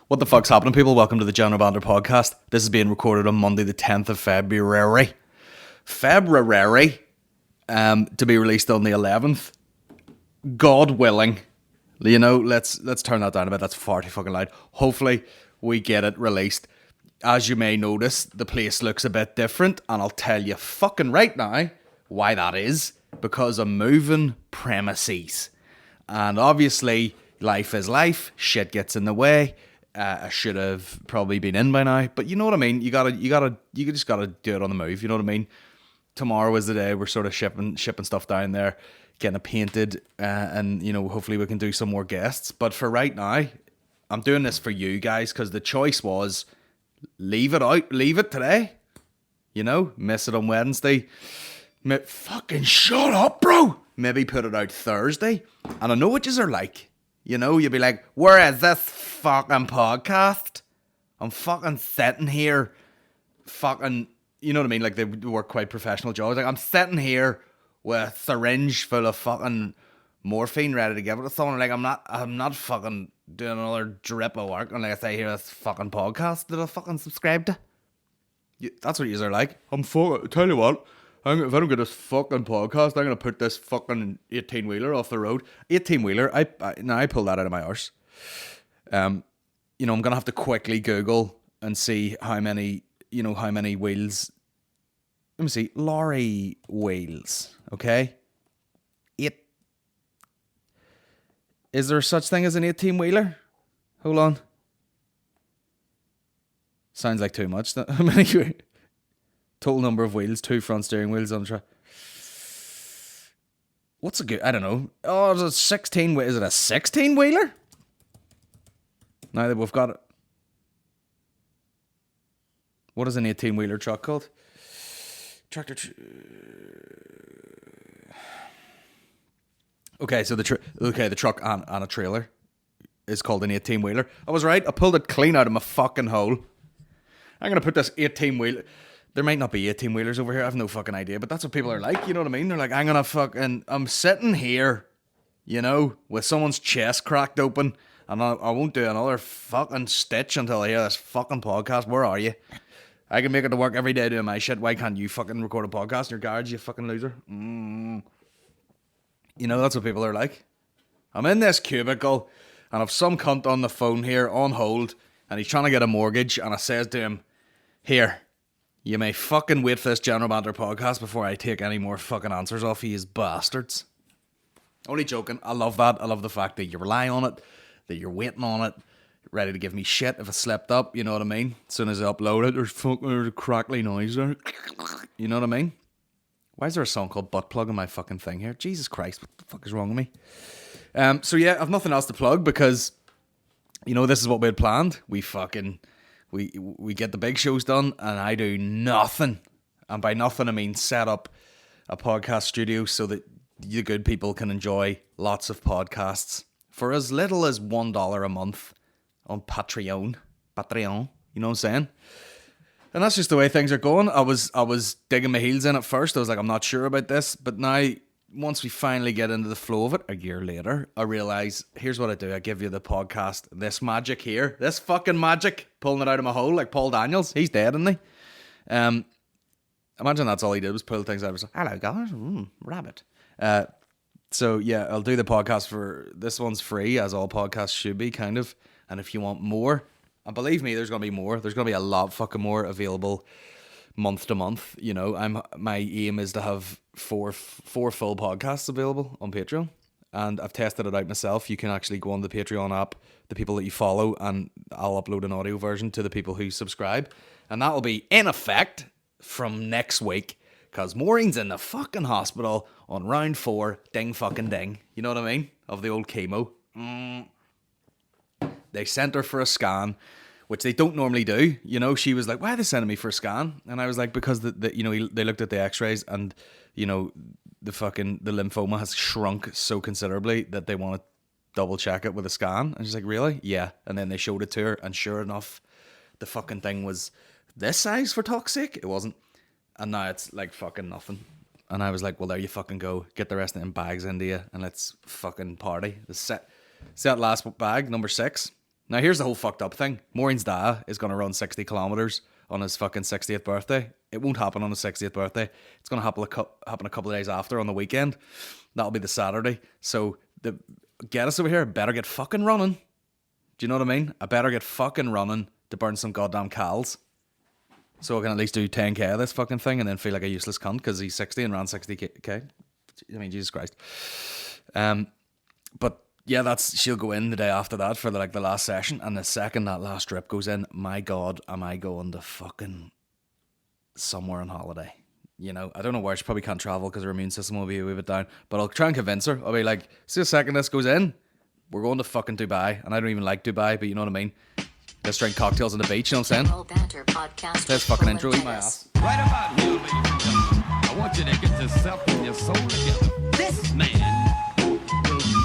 What the fuck's happening, people? Welcome to the General Banter Podcast. This is being recorded on Monday, the 10th of February. To be released on the 11th. God willing. You know, let's turn that down a bit. That's far too fucking loud. Hopefully, we get it released. As you may notice, the place looks a bit different, and I'll tell you fucking right now why that is. Because I'm moving premises. And obviously, life is life. Shit gets in the way. I should have probably been in by now, but you know what I mean. You just gotta do it on the move. You know what I mean. Tomorrow is the day we're sort of shipping stuff down there, getting it painted, and you know, hopefully we can do some more guests. But for right now, I'm doing this for you guys because the choice was leave it today. You know, miss it on Wednesday. Fucking shut up, bro. Maybe put it out Thursday, and I know what yous are like. You know, you'll be like, where is this fucking podcast? I'm fucking sitting here fucking, you know what I mean? Like, they work quite professional jobs. Like, I'm sitting here with a syringe full of fucking morphine ready to give it to someone. Like, I'm not fucking doing another drip of work unless I hear this fucking podcast that I fucking subscribe to. That's what yous are like. Tell you what. If I don't get this fucking podcast, I'm going to put this fucking 18-wheeler off the road. 18-wheeler, I pulled that out of my arse. You know, I'm going to have to quickly Google and see how many wheels. Let me see. Lorry wheels, okay? Is there such thing as an 18-wheeler? Hold on. Sounds like too much. How many? Total number of wheels, 2 front steering wheels on the track. What's a good? I don't know. Oh, is it 16? Is it a 16-wheeler? Now that we've got it. What is an 18-wheeler truck called? Tractor. Okay, so the truck and a trailer is called an 18-wheeler. I was right. I pulled it clean out of my fucking hole. I'm gonna put this 18-wheeler. There might not be 18-wheelers over here. I have no fucking idea. But that's what people are like. You know what I mean? They're like, I'm sitting here, you know, with someone's chest cracked open. And I won't do another fucking stitch until I hear this fucking podcast. Where are you? I can make it to work every day doing my shit. Why can't you fucking record a podcast in your garage, you fucking loser? You know, that's what people are like. I'm in this cubicle, and I've some cunt on the phone here, on hold, and he's trying to get a mortgage, and I says to him, here, you may fucking wait for this General Banter podcast before I take any more fucking answers off you bastards. Only joking. I love that. I love the fact that you rely on it, that you're waiting on it, ready to give me shit if I slipped up, you know what I mean? As soon as I upload it, there's a crackly noise there. You know what I mean? Why is there a song called Butt Plug in my fucking thing here? Jesus Christ, what the fuck is wrong with me? So yeah, I've nothing else to plug because, you know, this is what we had planned. We get the big shows done, and I do nothing. And by nothing, I mean set up a podcast studio so that you good people can enjoy lots of podcasts for as little as $1 a month on Patreon. You know what I'm saying? And that's just the way things are going. I was digging my heels in at first. I was like, I'm not sure about this. But now, once we finally get into the flow of it, a year later, I realise, here's what I do. I give you the podcast, this magic here. This fucking magic, pulling it out of my hole like Paul Daniels. He's dead, isn't he? Imagine that's all he did was pull things out of his hole. Hello, guys. Rabbit. So, yeah, I'll do the podcast for... This one's free, as all podcasts should be, kind of. And if you want more... And believe me, there's going to be more. There's going to be a lot fucking more available month to month. You know, my aim is to have four full podcasts available on Patreon. And I've tested it out myself. You can actually go on the Patreon app, the people that you follow, and I'll upload an audio version to the people who subscribe. And that'll be in effect from next week. Because Maureen's in the fucking hospital on round 4. Ding fucking ding. You know what I mean? Of the old chemo. They sent her for a scan, which they don't normally do. You know, she was like, why are they sending me for a scan? And I was like, because they looked at the x-rays and, you know, the lymphoma has shrunk so considerably that they want to double check it with a scan. And she's like, really? Yeah. And then they showed it to her, and sure enough, the fucking thing was this size, for talk's sake. It wasn't. And now it's like fucking nothing. And I was like, well, there you fucking go. Get the rest of them bags into you and let's fucking party. Set last bag, number 6. Now, here's the whole fucked up thing. Maureen's dad is going to run 60 kilometres on his fucking 60th birthday. It won't happen on his 60th birthday. It's going to happen a couple of days after on the weekend. That'll be the Saturday. So, the Geddis over here better get fucking running. Do you know what I mean? I better get fucking running to burn some goddamn cows. So I can at least do 10k of this fucking thing and then feel like a useless cunt because he's 60 and ran 60k. I mean, Jesus Christ. But yeah, she'll go in the day after that for the last session, and the second that last drip goes in, my God, am I going to fucking somewhere on holiday? You know, I don't know where. She probably can't travel because her immune system will be a wee bit down. But I'll try and convince her. I'll be like, see the second this goes in, we're going to fucking Dubai, and I don't even like Dubai, but you know what I mean. Let's drink cocktails on the beach, you know what I'm saying? General Banter Podcast. This fucking intro in my ass. Right about here, ladies and gentlemen, I want you to get yourself and your soul together. This man will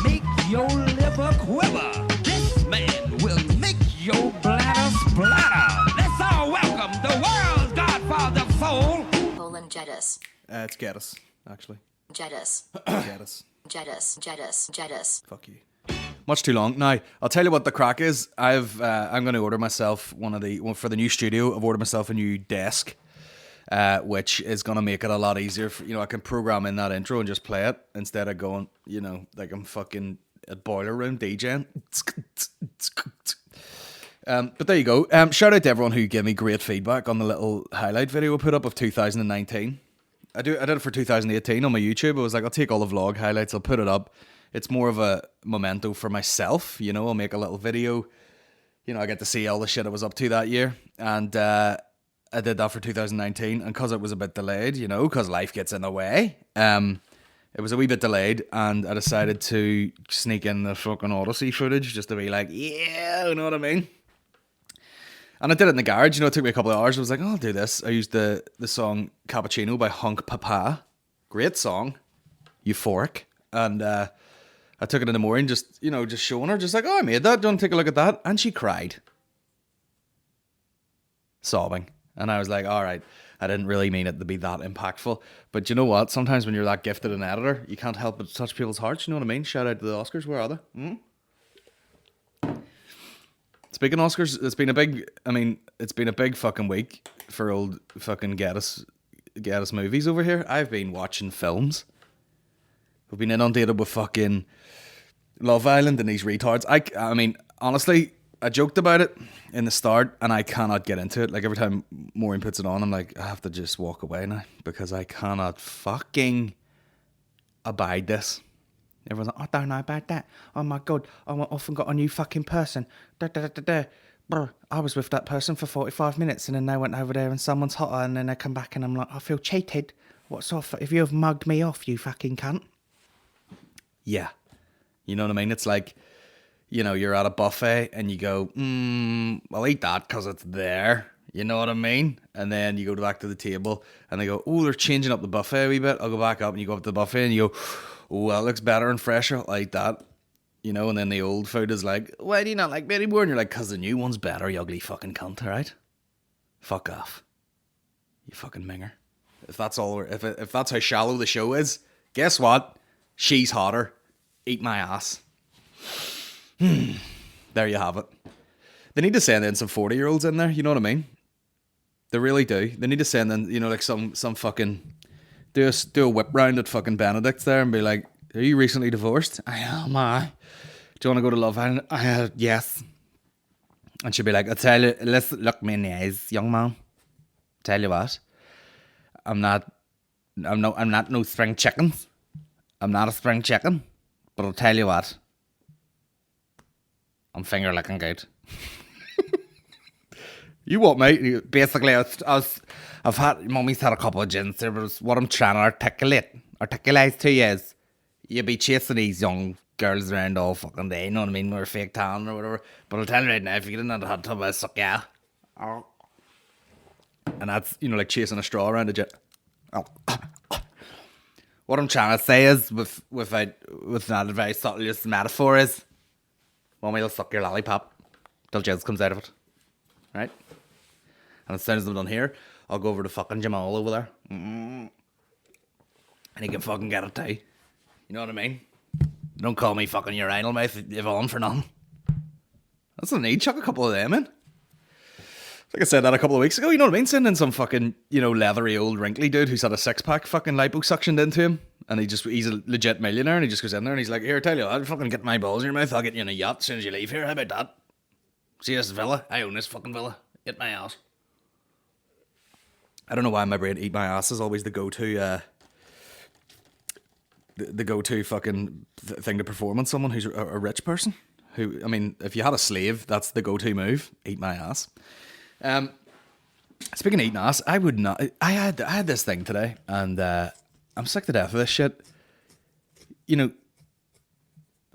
make your liver quiver. This man will make your bladder splatter. Let's all welcome the world's godfather of soul. Colin Geddis. It's Geddis, actually. Geddis. Geddis. Geddis. Fuck you. Much too long. Now, I'll tell you what the crack is. I'm going to order myself for the new studio. I've ordered myself a new desk, which is going to make it a lot easier. I can program in that intro and just play it instead of going, like I'm fucking at Boiler Room DJing. But there you go. Shout out to everyone who gave me great feedback on the little highlight video I put up of 2019. I did it for 2018 on my YouTube. I was like, I'll take all the vlog highlights, I'll put it up. It's more of a memento for myself, I'll make a little video. I get to see all the shit I was up to that year. And I did that for 2019. And because it was a bit delayed, because life gets in the way, it was a wee bit delayed. And I decided to sneak in the fucking Odyssey footage just to be like, yeah, you know what I mean? And I did it in the garage. It took me a couple of hours. I was like, oh, I'll do this. I used the song Cappuccino by Hunk Papa. Great song. Euphoric. And I took it in the morning, just showing her, just like, oh, I made that. Do you want to take a look at that? And she cried. Sobbing. And I was like, all right, I didn't really mean it to be that impactful. But you know what? Sometimes when you're that gifted an editor, you can't help but touch people's hearts. You know what I mean? Shout out to the Oscars. Where are they? Speaking of Oscars, it's been a big fucking week for old fucking Geddis movies over here. I've been watching films. We've been inundated with fucking Love Island and these retards. I mean, honestly, I joked about it in the start and I cannot get into it. Like every time Maureen puts it on, I'm like, I have to just walk away now because I cannot fucking abide this. Everyone's like, I don't know about that. Oh my God, I often got a new fucking person. Brr, I was with that person for 45 minutes and then they went over there and someone's hotter and then they come back and I'm like, I feel cheated. What's off? If you have mugged me off, you fucking cunt. Yeah. You know what I mean? It's like, you're at a buffet and you go, I'll eat that because it's there. You know what I mean? And then you go back to the table and they go, oh, they're changing up the buffet a wee bit. I'll go back up and you go up to the buffet and you go, oh, that looks better and fresher. I'll eat that. And then the old food is like, why do you not like me anymore? And you're like, because the new one's better, you ugly fucking cunt, alright? Fuck off. You fucking minger. If that's how shallow the show is, guess what? She's hotter. Eat my ass. There you have it. They need to send in some 40-year-olds in there, you know what I mean? They really do. They need to send in, like some fucking... Do a whip round at fucking Benedict's there and be like, are you recently divorced? I am, do you want to go to Love Island? Yes. And she'll be like, I tell you, let's look me in the eyes, young man. Tell you what. I'm not no spring chickens. I'm not a spring chicken. But I'll tell you what. I'm finger licking good. You what, mate? Basically, I've had, Mummy's had a couple of gins there, but what I'm trying to articulate to you is, you be chasing these young girls around all fucking day, you know what I mean? We're fake tan or whatever. But I'll tell you right now, if you get in that hot tub, I'll suck you out. And that's, like chasing a straw around a jet. What I'm trying to say is, with not a very subtle just metaphor is, Mummy will suck your lollipop till jizz comes out of it. Right? And as soon as I'm done here, I'll go over to fucking Jamal over there. And he can fucking get it too. You know what I mean? Don't call me fucking urinal mouth, Yvonne, for nothing. That's the need. Chuck a couple of them in. Like I said that a couple of weeks ago, you know what I mean? Sending some fucking, leathery old wrinkly dude who's had a six-pack fucking liposuctioned into him. And he's a legit millionaire, and he just goes in there and he's like, here, tell you what, I'll fucking get my balls in your mouth, I'll get you in a yacht as soon as you leave here. How about that? See this villa? I own this fucking villa. Eat my ass. I don't know why my brain eat my ass is always the go-to, the go-to fucking thing to perform on someone who's a rich person. Who, I mean, if you had a slave, that's the go-to move. Eat my ass. Speaking of eating ass, I would not. I had this thing today, and I'm sick to death of this shit.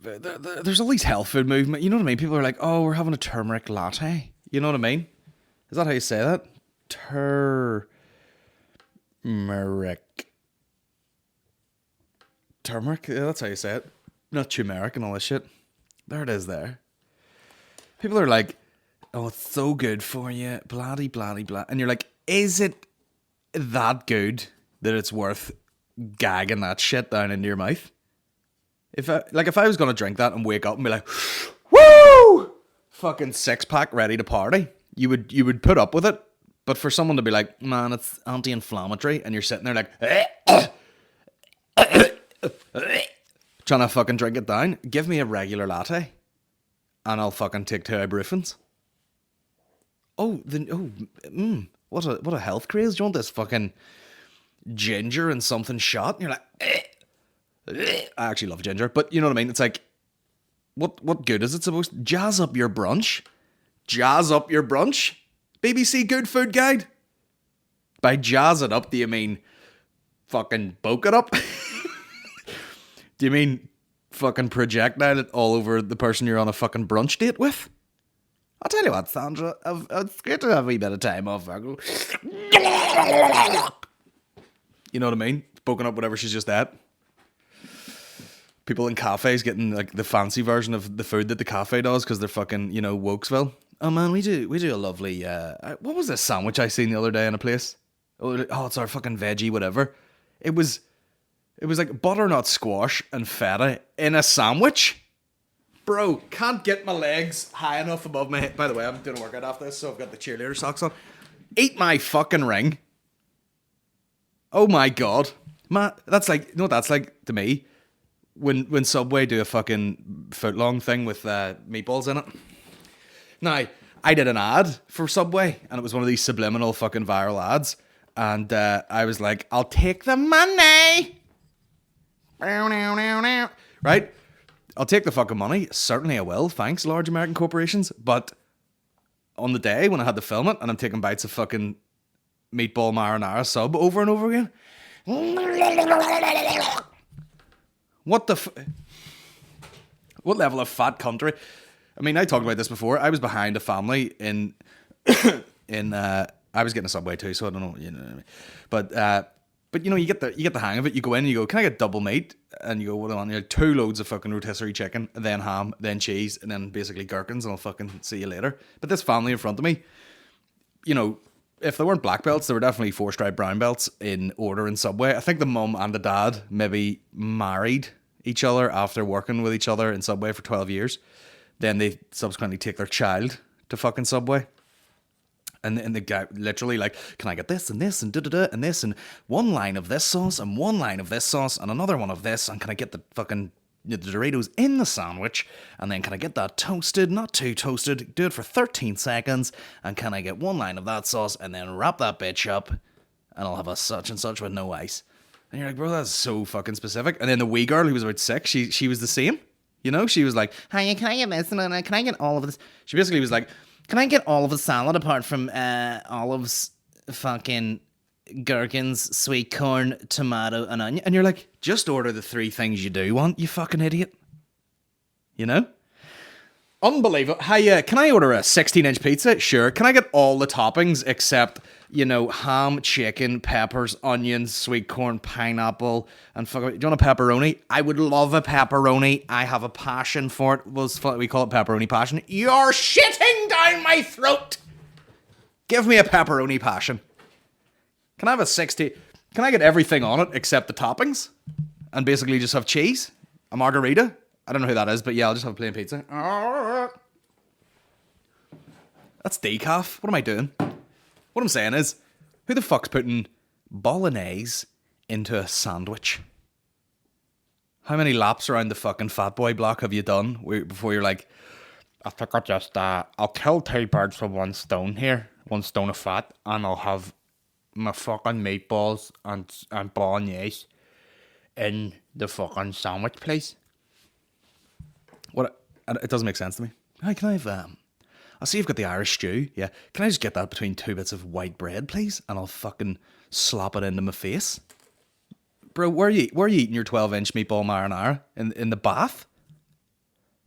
There's all these health food movement. You know what I mean? People are like, "Oh, we're having a turmeric latte." You know what I mean? Is that how you say that? Turmeric. Yeah, that's how you say it. Not turmeric and all this shit. There it is. There. People are like, "Oh, it's so good for you." Bloody, bloody, blah. And you're like, is it that good that it's worth gagging that shit down into your mouth? If I was gonna drink that and wake up and be like, woo, fucking 6-pack ready to party, you would put up with it. But for someone to be like, man, it's anti-inflammatory, and you're sitting there like, trying to fucking drink it down, give me a regular latte, and I'll fucking take 2 ibuprofens. What a health craze. Do you want this fucking ginger and something shot? And you're like, I actually love ginger, but you know what I mean? It's like, what good is it supposed to? Jazz up your brunch. BBC Good Food Guide. By jazz it up, do you mean fucking bulk it up? Do you mean fucking projectile it all over the person you're on a fucking brunch date with? I'll tell you what, Sandra, it's great to have a wee bit of time off. You know what I mean? Spoken up whatever she's just at. People in cafes getting like the fancy version of the food that the cafe does because they're fucking, Wokesville. Oh man, we do a lovely, what was this sandwich I seen the other day in a place? Oh, it's our fucking veggie whatever. It was like butternut squash and feta in a sandwich. Bro, can't get my legs high enough above my head. By the way, I'm doing a workout after this, so I've got the cheerleader socks on. Eat my fucking ring. Oh my god. Man, that's like, you know what that's like to me? When Subway do a fucking foot-long thing with meatballs in it. Now, I did an ad for Subway, and it was one of these subliminal fucking viral ads. And I was like, I'll take the money. Right? I'll take the fucking money. Certainly I will. Thanks, large American corporations. But on the day when I had to film it and I'm taking bites of fucking meatball marinara sub over and over again. What what level of fat country? I mean, I talked about this before. I was behind a family in I was getting a Subway too, so I don't know, what I mean? But you get the hang of it. You go in and you go, can I get double meat? And you go, what do I want? You have 2 loads of fucking rotisserie chicken, then ham, then cheese, and then basically gherkins, and I'll fucking see you later. But this family in front of me, if they weren't black belts, they were definitely 4-stripe brown belts in order in Subway. I think the mum and the dad maybe married each other after working with each other in Subway for 12 years. Then they subsequently take their child to fucking Subway. And the guy literally like, can I get this and this and da-da-da and this and 1 line of this sauce and 1 line of this sauce and another one of this, and can I get the fucking the Doritos in the sandwich, and then can I get that toasted, not too toasted, do it for 13 seconds, and can I get 1 line of that sauce and then wrap that bitch up and I'll have a such and such with no ice. And you're like, bro, that's so fucking specific. And then the wee girl who was about 6, she was the same. She was like, hi, can I get this and can I get all of this? She basically was like, can I get all of the salad apart from olives, fucking gherkins, sweet corn, tomato, and onion? And you're like, just order the 3 things you do want, you fucking idiot. Unbelievable. Hi, can I order a 16-inch pizza? Sure. Can I get all the toppings except, ham, chicken, peppers, onions, sweet corn, pineapple, and do you want a pepperoni? I would love a pepperoni. I have a passion for it. We call it pepperoni passion. You're shitting down my throat. Give me a pepperoni passion. Can I have a 60? Can I get everything on it except the toppings? And basically just have cheese? A margarita? I don't know who that is, but yeah, I'll just have a plain pizza. That's decaf. What am I doing? What I'm saying is, who the fuck's putting bolognese into a sandwich? How many laps around the fucking fat boy block have you done before you're like, I think I'll just, I'll kill 2 birds with 1 stone here, 1 stone of fat, and I'll have my fucking meatballs and bolognese in the fucking sandwich place. What? It doesn't make sense to me. Hi, can I have, I see you've got the Irish stew, yeah. Can I just get that between 2 bits of white bread, please? And I'll fucking slap it into my face. Bro, where are you eating your 12-inch meatball marinara? In the bath?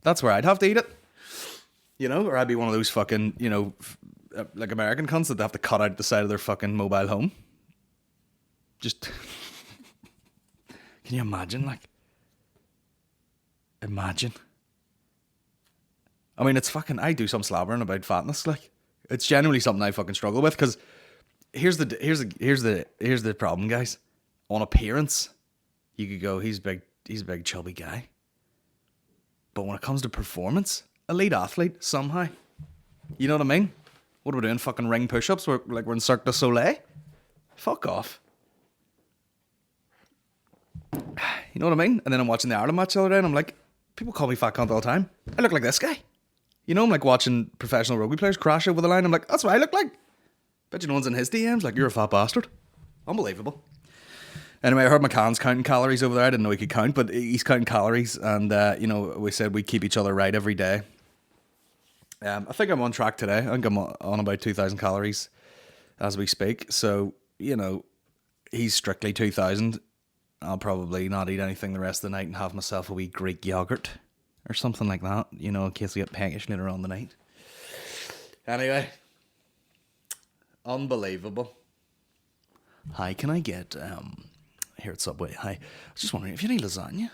That's where I'd have to eat it. You know, or I'd be one of those fucking, you know, like American cunts that they have to cut out the side of their fucking mobile home. Just, can you imagine, like? Imagine. I mean, it's fucking, I do some slabbering about fatness, like. It's genuinely something I fucking struggle with, because here's the problem, guys. On appearance, you could go, he's a big chubby guy. But when it comes to performance, elite athlete, somehow. You know what I mean? What are we doing? Fucking ring push-ups? We're in Cirque du Soleil? Fuck off. You know what I mean? And then I'm watching the Ireland match the other day and I'm like, people call me fat cunt all the time. I look like this guy. You know, I'm like watching professional rugby players crash over the line. I'm like, that's what I look like. Bet you no one's in his DMs like, you're a fat bastard. Unbelievable. Anyway, I heard McCann's counting calories over there. I didn't know he could count, but he's counting calories. And, you know, we said we'd keep each other right every day. I think I'm on track today. I think I'm on about 2,000 calories as we speak. So, you know, he's strictly 2,000. I'll probably not eat anything the rest of the night and have myself a wee Greek yogurt or something like that, you know, in case I get peckish later on the night. Anyway, unbelievable. Hi, can I get, here at Subway, hi, I was just wondering if you need lasagna.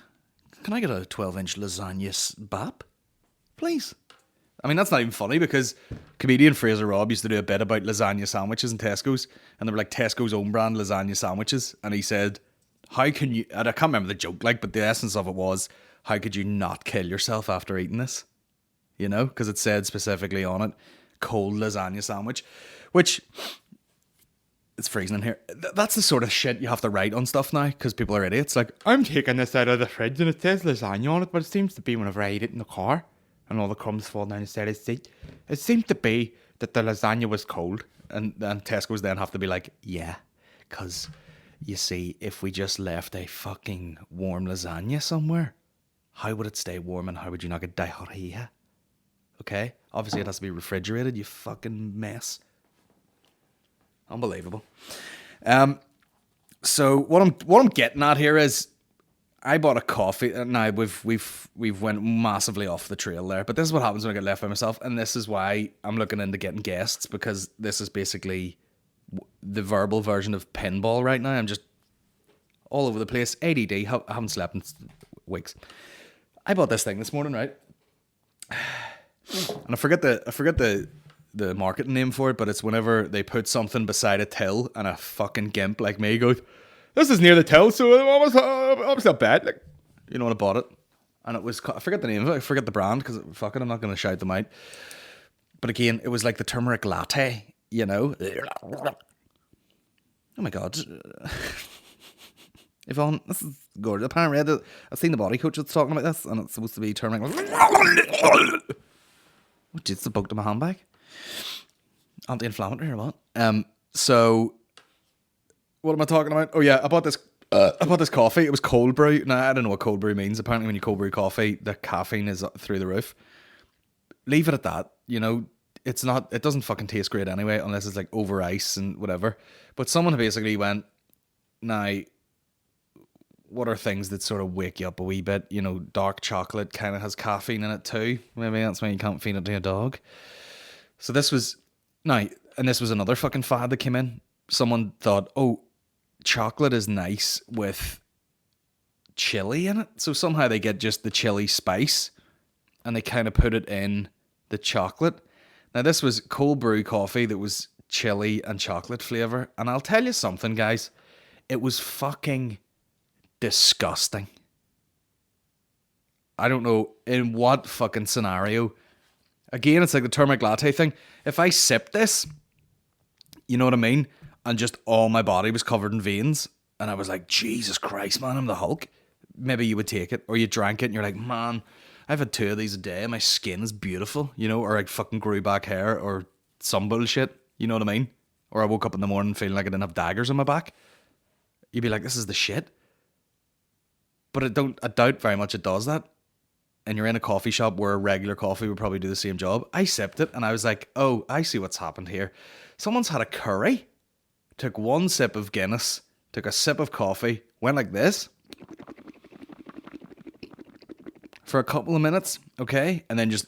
Can I get a 12-inch lasagna BAP, please? I mean, that's not even funny because comedian Fraser Robb used to do a bit about lasagna sandwiches in Tesco's, and they were like Tesco's own brand lasagna sandwiches, and he said, how can you, and I can't remember the joke, like, but the essence of it was, how could you not kill yourself after eating this? You know, because it said specifically on it, cold lasagna sandwich, which, it's freezing in here. That's the sort of shit you have to write on stuff now, because people are idiots. Like, I'm taking this out of the fridge and it says lasagna on it, but it seems to be whenever I eat it in the car and all the crumbs fall down the side of the seat, it seemed to be that the lasagna was cold. And Tesco's then have to be like, yeah, because you see, if we just left a fucking warm lasagna somewhere, how would it stay warm and how would you not get diarrhea? Okay? Obviously it has to be refrigerated, you fucking mess. Unbelievable. So what I'm getting at here is, I bought a coffee. Now we've went massively off the trail there, but this is what happens when I get left by myself, and this is why I'm looking into getting guests, because this is basically the verbal version of pinball right now. I'm just all over the place. ADD. I haven't slept in weeks. I bought this thing this morning, right? And I forget the marketing name for it, but it's whenever they put something beside a till and a fucking gimp like me goes, this is near the till, so it's not bad. Like, you know, when I bought it, and it was, I forget the name of it, I forget the brand, because fucking I'm not going to shout them out. But again, it was like the turmeric latte, you know. Oh my god. Yvonne, this is gorgeous. Apparently, I've seen the body coach that's talking about this, and it's supposed to be turmeric. Oh, jeez, the bug to my handbag. Anti-inflammatory or what? So, what am I talking about? Oh yeah, I bought this coffee. It was cold brew. Now, I don't know what cold brew means. Apparently when you cold brew coffee, the caffeine is through the roof. Leave it at that. You know, it doesn't fucking taste great anyway, unless it's like over ice and whatever. But someone basically went, now, what are things that sort of wake you up a wee bit? You know, dark chocolate kind of has caffeine in it too. Maybe that's why you can't feed it to a dog. So this was another fucking fad that came in. Someone thought, oh, chocolate is nice with chili in it. So somehow they get just the chili spice and they kind of put it in the chocolate. Now this was cold brew coffee that was chili and chocolate flavor. And I'll tell you something, guys. It was fucking disgusting. I don't know in what fucking scenario Again, it's like the turmeric latte thing. If I sipped this, you know what I mean? And just all my body was covered in veins. And I was like, Jesus Christ, man, I'm the Hulk. Maybe you would take it. Or you drank it and you're like, man, I've had 2 of these a day and my skin is beautiful. You know, or I fucking grew back hair or some bullshit. You know what I mean? Or I woke up in the morning feeling like I didn't have daggers on my back. You'd be like, this is the shit. But I doubt very much it does that. And you're in a coffee shop where a regular coffee would probably do the same job. I sipped it and I was like, oh, I see what's happened here. Someone's had a curry, took 1 sip of Guinness, took a sip of coffee, went like this for a couple of minutes, okay? And then just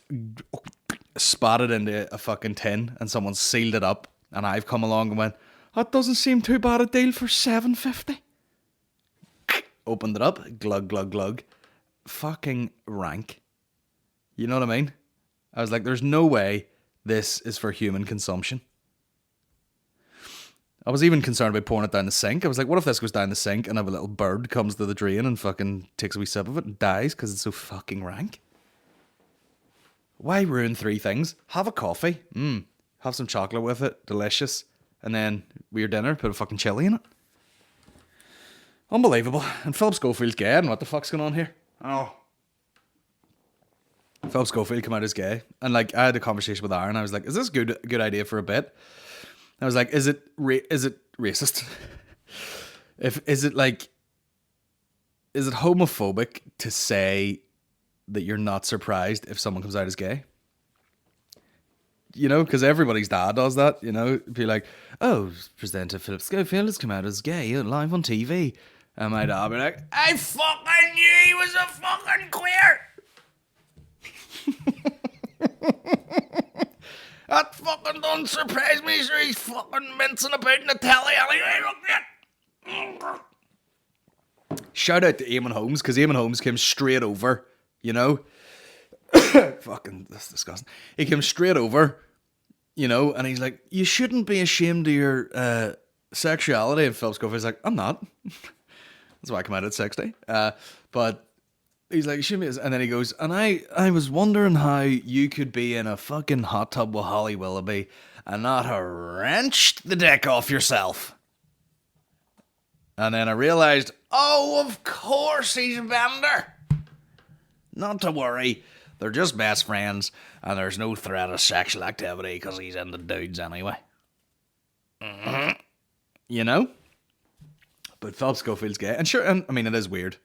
spat it into a fucking tin and someone sealed it up. And I've come along and went, that doesn't seem too bad a deal for $7.50. Opened it up, glug, glug, glug. Fucking rank. You know what I mean? I was like, there's no way this is for human consumption. I was even concerned about pouring it down the sink. I was like, what if this goes down the sink and a little bird comes to the drain and fucking takes a wee sip of it and dies because it's so fucking rank? Why ruin 3 things? Have a coffee. Have some chocolate with it. Delicious. And then with your dinner, put a fucking chili in it. Unbelievable. And Phillip Schofield's gay, and what the fuck's going on here? Oh. Phillip Schofield come out as gay. And like, I had a conversation with Aaron. I was like, is this a good idea for a bit? I was like, is it racist? Is it homophobic to say that you're not surprised if someone comes out as gay? You know, because everybody's dad does that, you know. Be like, oh, presenter Phillip Schofield has come out as gay live on TV. And my dad be like, I fucking knew he was a fucking queer. That fucking don't surprise me, sir. He's fucking mincing about in the telly anyway. Look at. Shout out to Eamonn Holmes, because Eamonn Holmes came straight over, you know. Fucking, that's disgusting. He came straight over, you know, and he's like, you shouldn't be ashamed of your sexuality. And Phillip Schofield's like, I'm not. That's why I come out at 60. But he's like, shouldn't be. And then he goes, and I was wondering how you could be in a fucking hot tub with Holly Willoughby and not have wrenched the dick off yourself. And then I realised, oh, of course he's a bender. Not to worry. They're just best friends, and there's no threat of sexual activity because he's into dudes anyway. Mm-hmm. You know? But Phillip Schofield's gay. And sure, I mean, it is weird.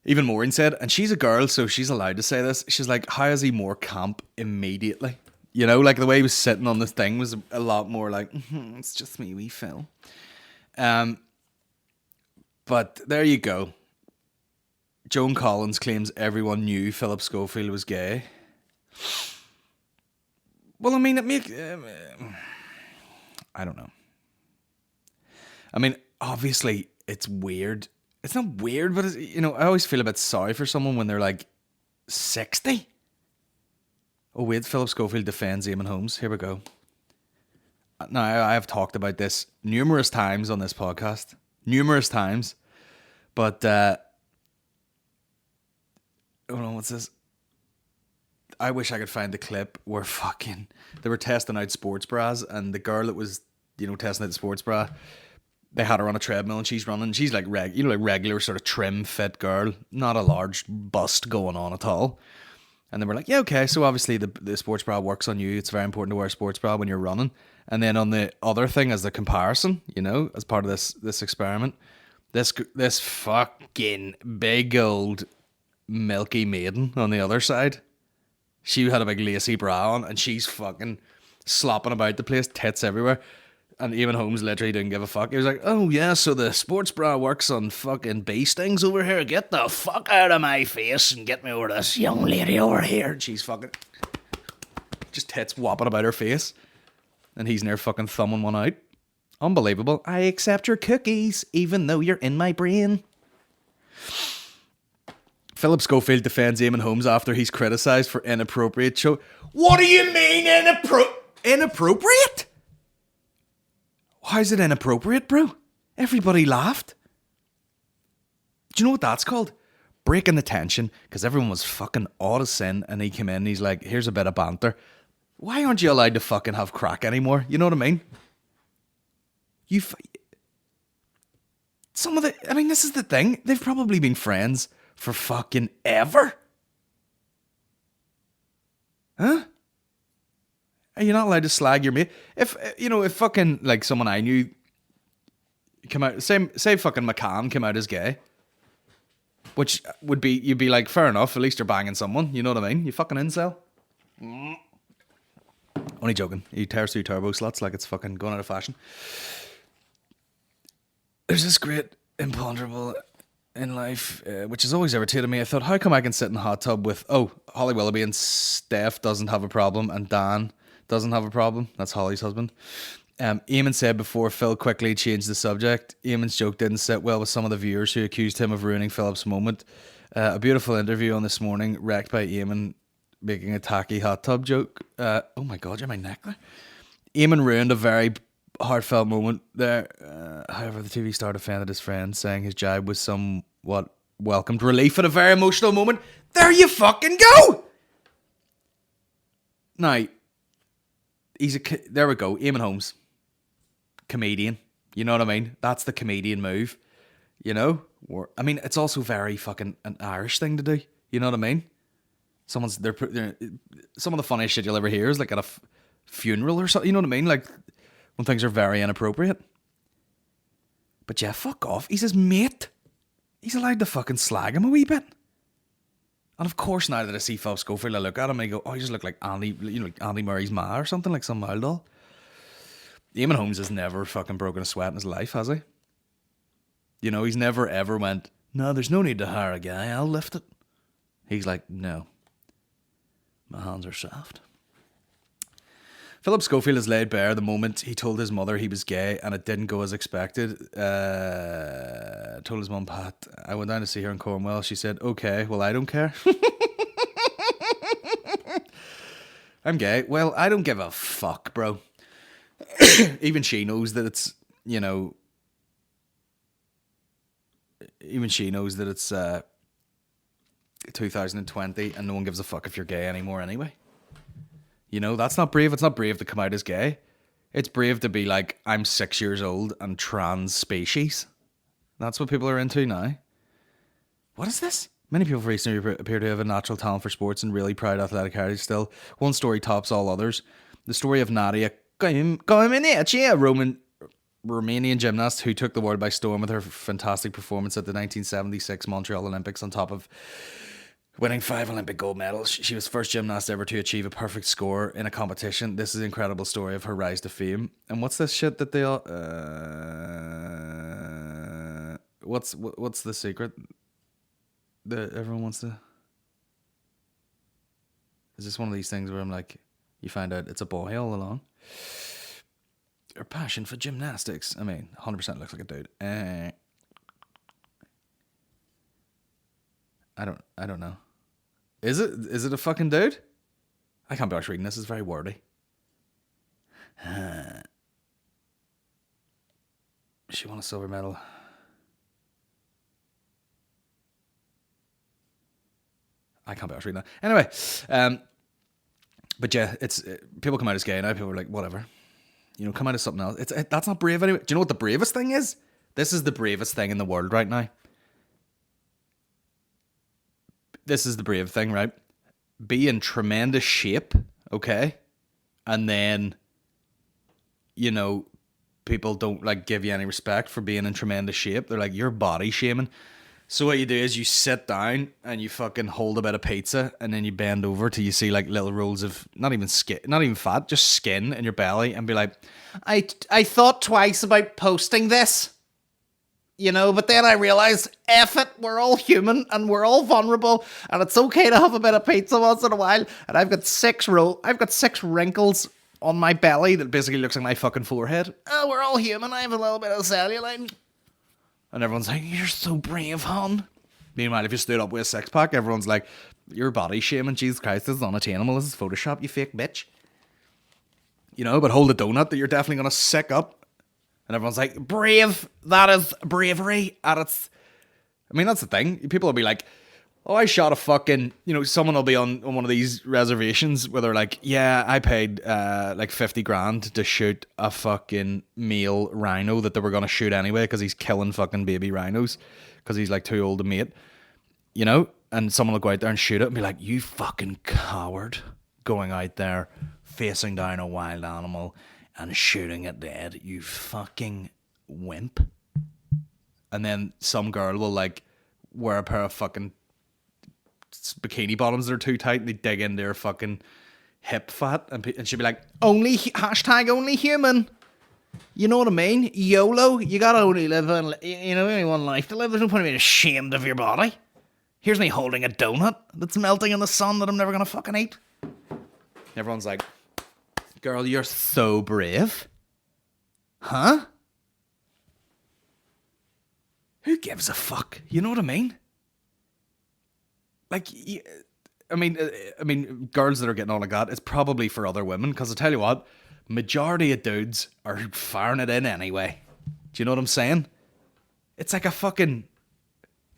Even Maureen said, and she's a girl, so she's allowed to say this. She's like, how is he more camp immediately? You know, like the way he was sitting on this thing was a lot more like, it's just me, wee Phil. But there you go. Joan Collins claims everyone knew Phillip Schofield was gay. Well, I mean, I don't know. I mean, obviously, it's weird. It's not weird, but, you know, I always feel a bit sorry for someone when they're like 60. Oh, wait, Phillip Schofield defends Eamonn Holmes. Here we go. Now, I have talked about this numerous times on this podcast. Numerous times. But, hold on, what's this? I wish I could find the clip where they were testing out sports bras, and the girl that was, you know, testing out the sports bra, they had her on a treadmill and she's running. She's like regular sort of trim, fit girl, not a large bust going on at all. And they were like, yeah, okay, so obviously the sports bra works on you. It's very important to wear a sports bra when you're running. And then on the other thing as the comparison, you know, as part of this experiment, this fucking big old milky maiden on the other side, she had a big lacy bra on and she's fucking slopping about the place, tits everywhere. And Eamonn Holmes literally didn't give a fuck. He was like, oh yeah, so the sports bra works on fucking bee stings over here. Get the fuck out of my face and get me over this young lady over here. And she's fucking just tits whopping about her face. And he's near fucking thumbing one out. Unbelievable. I accept your cookies, even though you're in my brain. Phillip Schofield defends Eamonn Holmes after he's criticised for inappropriate show. What do you mean inappropriate? Why is it inappropriate, bro? Everybody laughed. Do you know what that's called? breaking the tension, because everyone was fucking awed as sin, and he came in, he's like, here's a bit of banter. Why aren't you allowed to fucking have crack anymore? You know what I mean? This is the thing. They've probably been friends for fucking ever. Huh? Are you not allowed to slag your mate? If fucking, like, someone I knew come out, say fucking McCann came out as gay, which would be, you'd be like, fair enough, at least you're banging someone, you know what I mean? You fucking incel. Only joking. He tears through turbo slots like it's fucking going out of fashion. There's this great imponderable in life, which has always irritated me. I thought, how come I can sit in a hot tub with, Holly Willoughby and Steph doesn't have a problem, and Dan doesn't have a problem? That's Holly's husband. Eamonn said before Phil quickly changed the subject. Eamonn's joke didn't sit well with some of the viewers who accused him of ruining Philip's moment. A beautiful interview on This Morning, wrecked by Eamonn making a tacky hot tub joke. Oh my God, you're my neck there. Eamonn ruined a very heartfelt moment there. However, the TV star defended his friend, saying his jibe was somewhat welcomed relief at a very emotional moment. There you fucking go! Now, there we go, Eamonn Holmes. Comedian. You know what I mean? That's the comedian move. You know? It's also very fucking an Irish thing to do. You know what I mean? Some of the funniest shit you'll ever hear is like at a funeral or something. You know what I mean? Like when things are very inappropriate. But yeah, fuck off. He's his mate. He's allowed to fucking slag him a wee bit. And of course, now that I see Phillip Schofield, I look at him and I go, he just look like Andy, like Andy Murray's ma or something, like some mild doll. Eamonn Holmes has never fucking broken a sweat in his life, has he? You know, he's never ever went, no, there's no need to hire a guy, I'll lift it. He's like, no. My hands are soft. Phillip Schofield has laid bare the moment he told his mother he was gay and it didn't go as expected. Told his mum, Pat, I went down to see her in Cornwall. She said, okay, well, I don't care. I'm gay. Well, I don't give a fuck, bro. Even she knows that it's, even she knows that it's 2020 and no one gives a fuck if you're gay anymore anyway. You know, that's not brave. It's not brave to come out as gay. It's brave to be like, I'm 6 years old and trans species. That's what people are into now. What is this? Many people recently appear to have a natural talent for sports and really proud athletic heritage still. One story tops all others. The story of Nadia Comaneci, a Romanian gymnast who took the world by storm with her fantastic performance at the 1976 Montreal Olympics on top of winning 5 Olympic gold medals. She was the first gymnast ever to achieve a perfect score in a competition. This is an incredible story of her rise to fame. And what's this shit that they all... What's the secret? Everyone wants to... Is this one of these things where I'm like, you find out it's a boy all along? Her passion for gymnastics. 100% looks like a dude. I don't know. Is it a fucking dude? I can't be actually reading this. It's very wordy. She won a silver medal. I can't be actually reading that. Anyway, but yeah, it's people come out as gay now. People are like, whatever. Come out as something else. That's not brave anyway. Do you know what the bravest thing is? This is the bravest thing in the world right now. This is the brave thing, right? Be in tremendous shape, okay? And then, people don't like give you any respect for being in tremendous shape. They're like, you're body shaming. So what you do is you sit down and you fucking hold a bit of pizza and then you bend over till you see like little rolls of not even fat, just skin in your belly and be like, I thought twice about posting this. But then I realised, F it, we're all human and we're all vulnerable and it's okay to have a bit of pizza once in a while. And I've got 6 wrinkles on my belly that basically looks like my fucking forehead. Oh, we're all human. I have a little bit of cellulite. And everyone's like, you're so brave, hon. Meanwhile, if you stood up with a 6-pack, everyone's like, you're body shaming. Jesus Christ, this is unattainable. This is Photoshop, you fake bitch. But hold a donut that you're definitely going to sick up. And everyone's like, brave, that is bravery at its... that's the thing. People will be like, Oh, I shot a fucking, someone will be on one of these reservations where they're like, yeah, I paid like 50 grand to shoot a fucking male rhino that they were going to shoot anyway because he's killing fucking baby rhinos because he's like too old to mate, and someone will go out there and shoot it and be like, you fucking coward, going out there, facing down a wild animal and shooting it dead, you fucking wimp. And then some girl will like wear a pair of fucking bikini bottoms that are too tight and they dig into her fucking hip fat and she'll be like, hashtag only human. You know what I mean? YOLO. You gotta only live only one life to live. There's no point in being ashamed of your body. Here's me holding a donut that's melting in the sun that I'm never gonna fucking eat. Everyone's like, girl, you're so brave. Huh? Who gives a fuck? You know what I mean? Like, I mean, girls that are getting all like that, it's probably for other women. Because I tell you what, majority of dudes are firing it in anyway. Do you know what I'm saying? It's like a fucking, you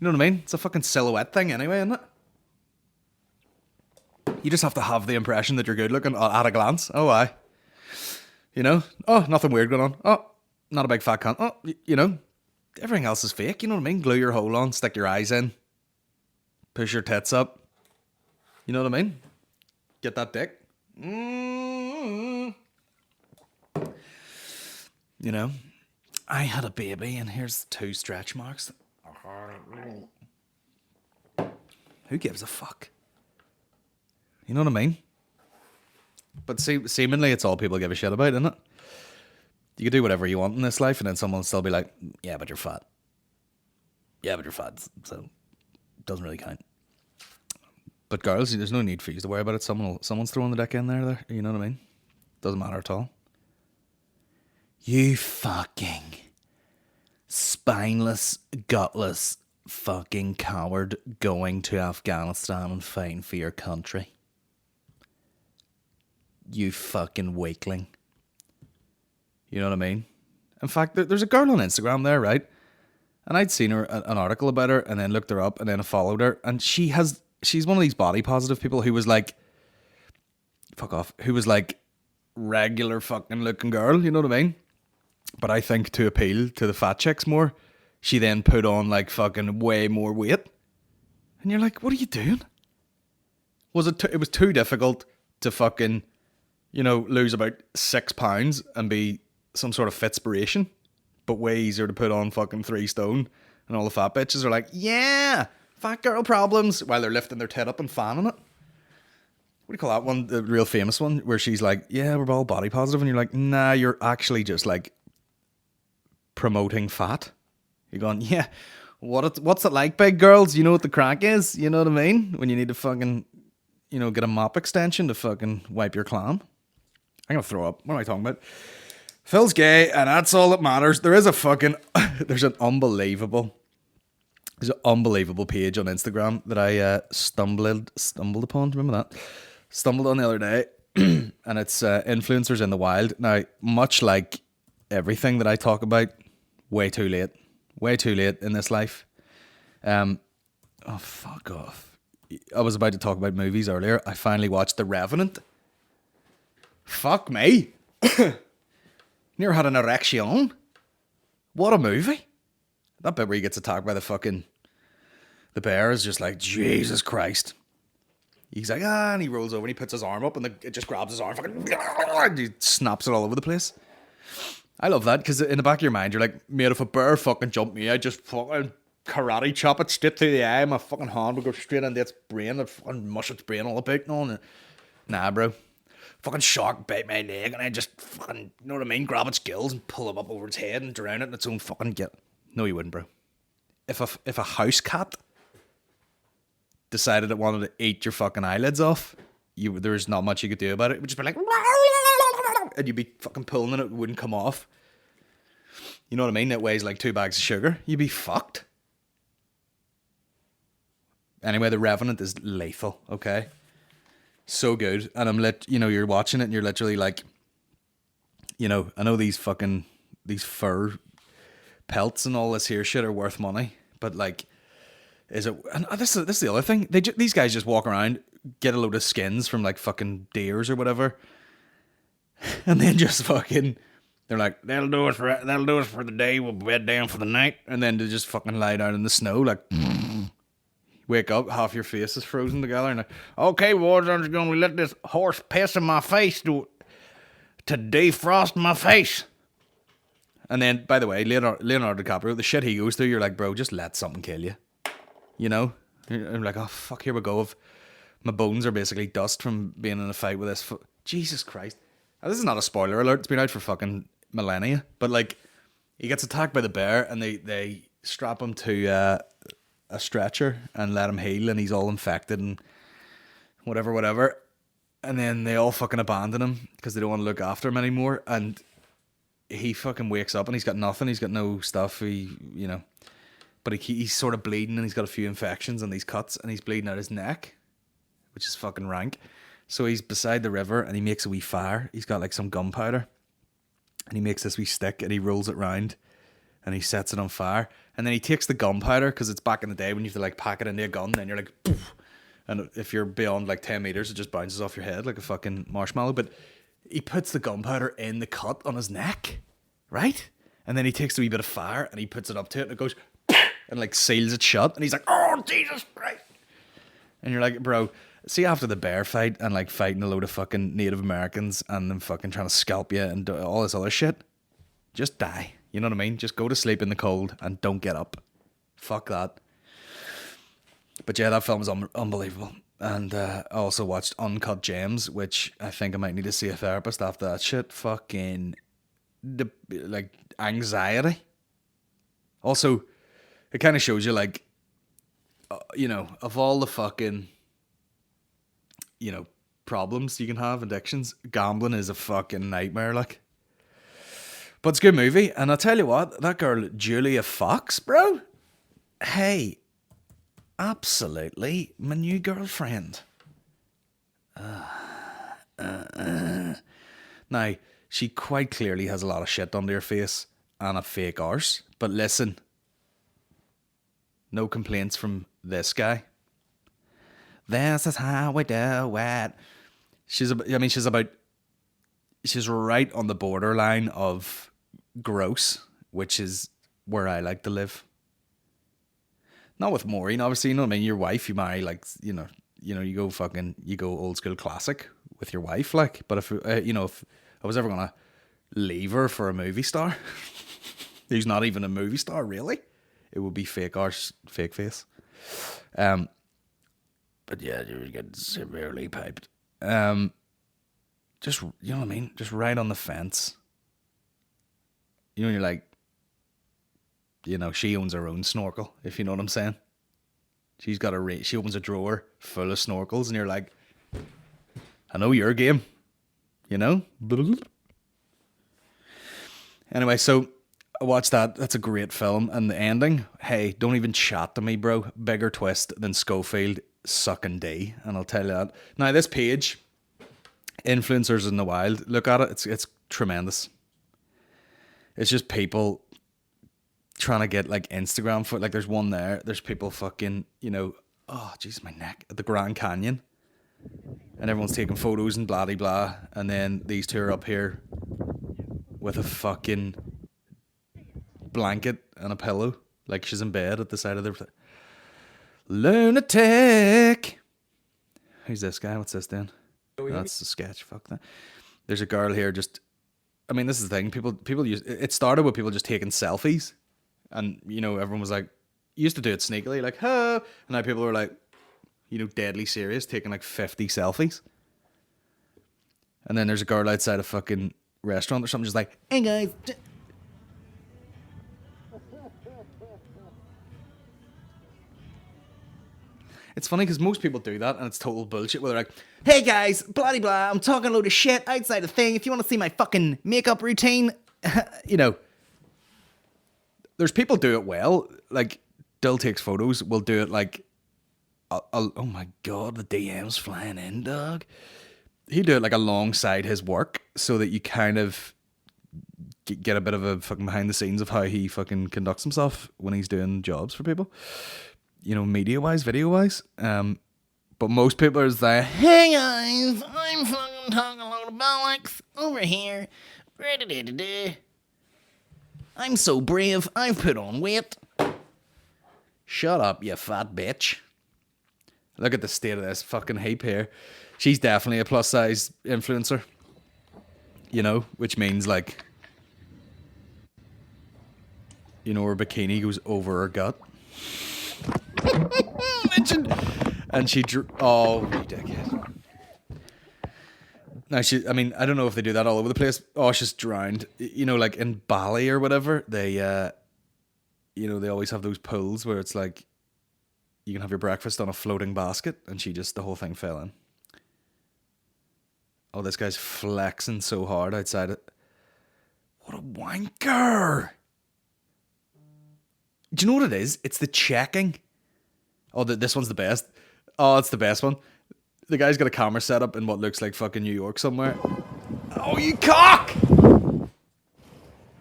know what I mean? It's a fucking silhouette thing anyway, isn't it? You just have to have the impression that you're good looking at a glance. Oh, aye. Oh, nothing weird going on. Oh, not a big fat cunt. Oh, everything else is fake. You know what I mean? Glue your hole on, stick your eyes in. Push your tits up. You know what I mean? Get that dick. I had a baby and here's 2 stretch marks. Who gives a fuck? You know what I mean? But seemingly it's all people give a shit about, isn't it? You can do whatever you want in this life and then someone will still be like, yeah, but you're fat. Yeah, but you're fat. So doesn't really count. But girls, there's no need for you to worry about it. Someone's throwing the dick in there. You know what I mean? Doesn't matter at all. You fucking spineless, gutless, fucking coward going to Afghanistan and fighting for your country. You fucking weakling. You know what I mean? In fact, there's a girl on Instagram there, right? And I'd seen her an article about her and then looked her up and then I followed her. And she's one of these body positive people who was like, fuck off, who was like regular fucking looking girl, you know what I mean? But I think to appeal to the fat chicks more, she then put on like fucking way more weight. And you're like, what are you doing? It was too difficult to fucking, lose about 6 pounds and be some sort of fitspiration, but way easier to put on fucking 3 stone. And all the fat bitches are like, yeah, fat girl problems, while they're lifting their tit up and fanning it. What do you call that one? The real famous one where she's like, yeah, we're all body positive. And you're like, nah, you're actually just like promoting fat. You're going, yeah, what's it like, big girls? You know what the crack is? You know what I mean? When you need to fucking, get a mop extension to fucking wipe your clam. I'm going to throw up. What am I talking about? Phil's gay, and that's all that matters. There's an unbelievable page on Instagram that I stumbled upon. Remember that? Stumbled on the other day, and it's influencers in the wild. Now, much like everything that I talk about, way too late in this life. Oh, fuck off. I was about to talk about movies earlier. I finally watched The Revenant. Fuck me. Never had an erection. What a movie. That bit where he gets attacked by the bear is just like, Jesus Christ. He's like, and he rolls over and he puts his arm up and it just grabs his arm. And he snaps it all over the place. I love that because in the back of your mind, you're like, mate, if a bear fucking jumped me, I'd just fucking karate chop it straight through the eye. My fucking hand would go straight into its brain. I'd fucking mush its brain all about. No. Nah, bro. Fucking shark bite my leg and I just fucking, you know what I mean, grab its gills and pull them up over its head and drown it in its own fucking guilt. No, you wouldn't, bro. If a house cat decided it wanted to eat your fucking eyelids off, there's not much you could do about it. It would just be like, and you'd be fucking pulling and it wouldn't come off. You know what I mean? It weighs like 2 bags of sugar. You'd be fucked. Anyway, The Revenant is lethal, okay? So good. And you're watching it and you're literally like, I know these fur pelts and all this here shit are worth money, but like, is it? And this is the other thing. These guys just walk around, get a load of skins from like fucking deers or whatever, and then just fucking. They're like, that'll do us for the day. We'll bed down for the night, and then they just fucking lie down in the snow like. Wake up, half your face is frozen together, and like, okay, boys, I'm just gonna let this horse piss in my face to defrost my face. And then, by the way, Leonardo DiCaprio, the shit he goes through, you're like, bro, just let something kill you. You know? I'm like, oh fuck, here we go. My bones are basically dust from being in a fight with this. Jesus Christ! Now, this is not a spoiler alert. It's been out for fucking millennia. But like, he gets attacked by the bear, and they strap him to a stretcher and let him heal, and he's all infected and whatever, and then they all fucking abandon him because they don't want to look after him anymore, and he fucking wakes up and he's got nothing, he's got no stuff, but he's sort of bleeding, and he's got a few infections and these cuts, and he's bleeding out his neck, which is fucking rank. So he's beside the river, and he makes a wee fire. He's got like some gunpowder, and he makes this wee stick, and he rolls it round, and he sets it on fire. And then he takes the gunpowder, because it's back in the day when you have to like pack it into a gun, and you're like, poof. And if you're beyond like 10 meters, it just bounces off your head like a fucking marshmallow. But he puts the gunpowder in the cut on his neck, right? And then he takes a wee bit of fire and he puts it up to it, and it goes and like seals it shut. And he's like, oh, Jesus Christ. And you're like, bro, see, after the bear fight and like fighting a load of fucking Native Americans and them fucking trying to scalp you and do all this other shit, just die. You know what I mean? Just go to sleep in the cold and don't get up. Fuck that. But yeah, that film was unbelievable. And I also watched Uncut Gems, which I think I might need to see a therapist after that shit. Fucking, like, anxiety. Also, it kind of shows you, like, of all the fucking, problems you can have, addictions, gambling is a fucking nightmare, like. But it's a good movie, and I'll tell you what, that girl, Julia Fox, bro, hey, absolutely my new girlfriend. Now, she quite clearly has a lot of shit under her face and a fake arse, but listen, no complaints from this guy. This is how we do it. She's right on the borderline of gross, which is where I like to live. Not with Maureen, obviously, you know what I mean? Your wife, you marry, like, you go old school classic with your wife, like, but if I was ever gonna leave her for a movie star who's not even a movie star, really, it would be fake arse, fake face. But yeah, you would get severely piped. Just, you know what I mean? Just right on the fence. You're like, she owns her own snorkel, if you know what I'm saying. She opens a drawer full of snorkels, and you're like, I know your game, Anyway, so I watched that. That's a great film. And the ending, hey, don't even chat to me, bro. Bigger twist than Schofield sucking D, and I'll tell you that. Now, this page, Influencers in the Wild, look at it. It's tremendous. It's just people trying to get like Instagram foot. Like, there's one there. There's people fucking, oh jeez, my neck, at the Grand Canyon, and everyone's taking photos and blah blah. And then these two are up here with a fucking blanket and a pillow, like she's in bed at the side of their lunatic. Who's this guy? What's this then? That's a sketch. Fuck that. There's a girl here. This is the thing. People it started with people just taking selfies, and everyone was like, used to do it sneakily, like, huh, and now people are like, deadly serious, taking like 50 selfies. And then there's a girl outside a fucking restaurant or something, just like, hey guys. It's funny because most people do that and it's total bullshit, where they're like, hey guys, blah blah, I'm talking a load of shit outside the thing. If you want to see my fucking makeup routine, there's people do it well. Like, Dill Takes Photos will do it like, oh my God, the DM's flying in, dog. He'd do it like alongside his work so that you kind of get a bit of a fucking behind the scenes of how he fucking conducts himself when he's doing jobs for people. media-wise, video-wise. But most people are just like, hey guys, I'm fucking talking a load of bollocks over here. I'm so brave, I've put on weight. Shut up, you fat bitch. Look at the state of this fucking heap here. She's definitely a plus-size influencer. Which means, like, her bikini goes over her gut. And she oh, you dickhead. Now, I don't know if they do that all over the place. Oh, she's drowned. Like in Bali or whatever, they, they always have those pools where it's like, you can have your breakfast on a floating basket, and the whole thing fell in. Oh, this guy's flexing so hard outside it. What a wanker. Do you know what it is? It's the checking. Oh, this one's the best. Oh, it's the best one. The guy's got a camera set up in what looks like fucking New York somewhere. Oh, you cock!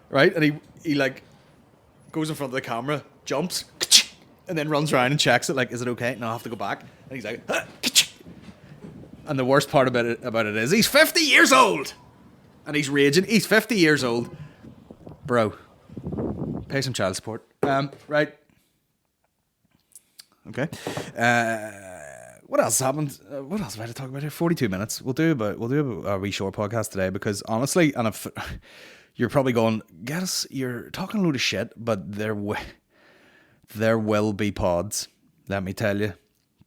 Right? And he like goes in front of the camera, jumps, and then runs around and checks it like, is it okay? No, I have to go back. And he's like, and the worst part about it is he's 50 years old! And he's raging. He's 50 years old. Bro, pay some child support. Right. Okay. What else happened? What else have I to talk about here? 42 minutes. We'll do a wee short podcast today because honestly, and if you're probably going, Geddis, you're talking a load of shit, but there will be pods. Let me tell you,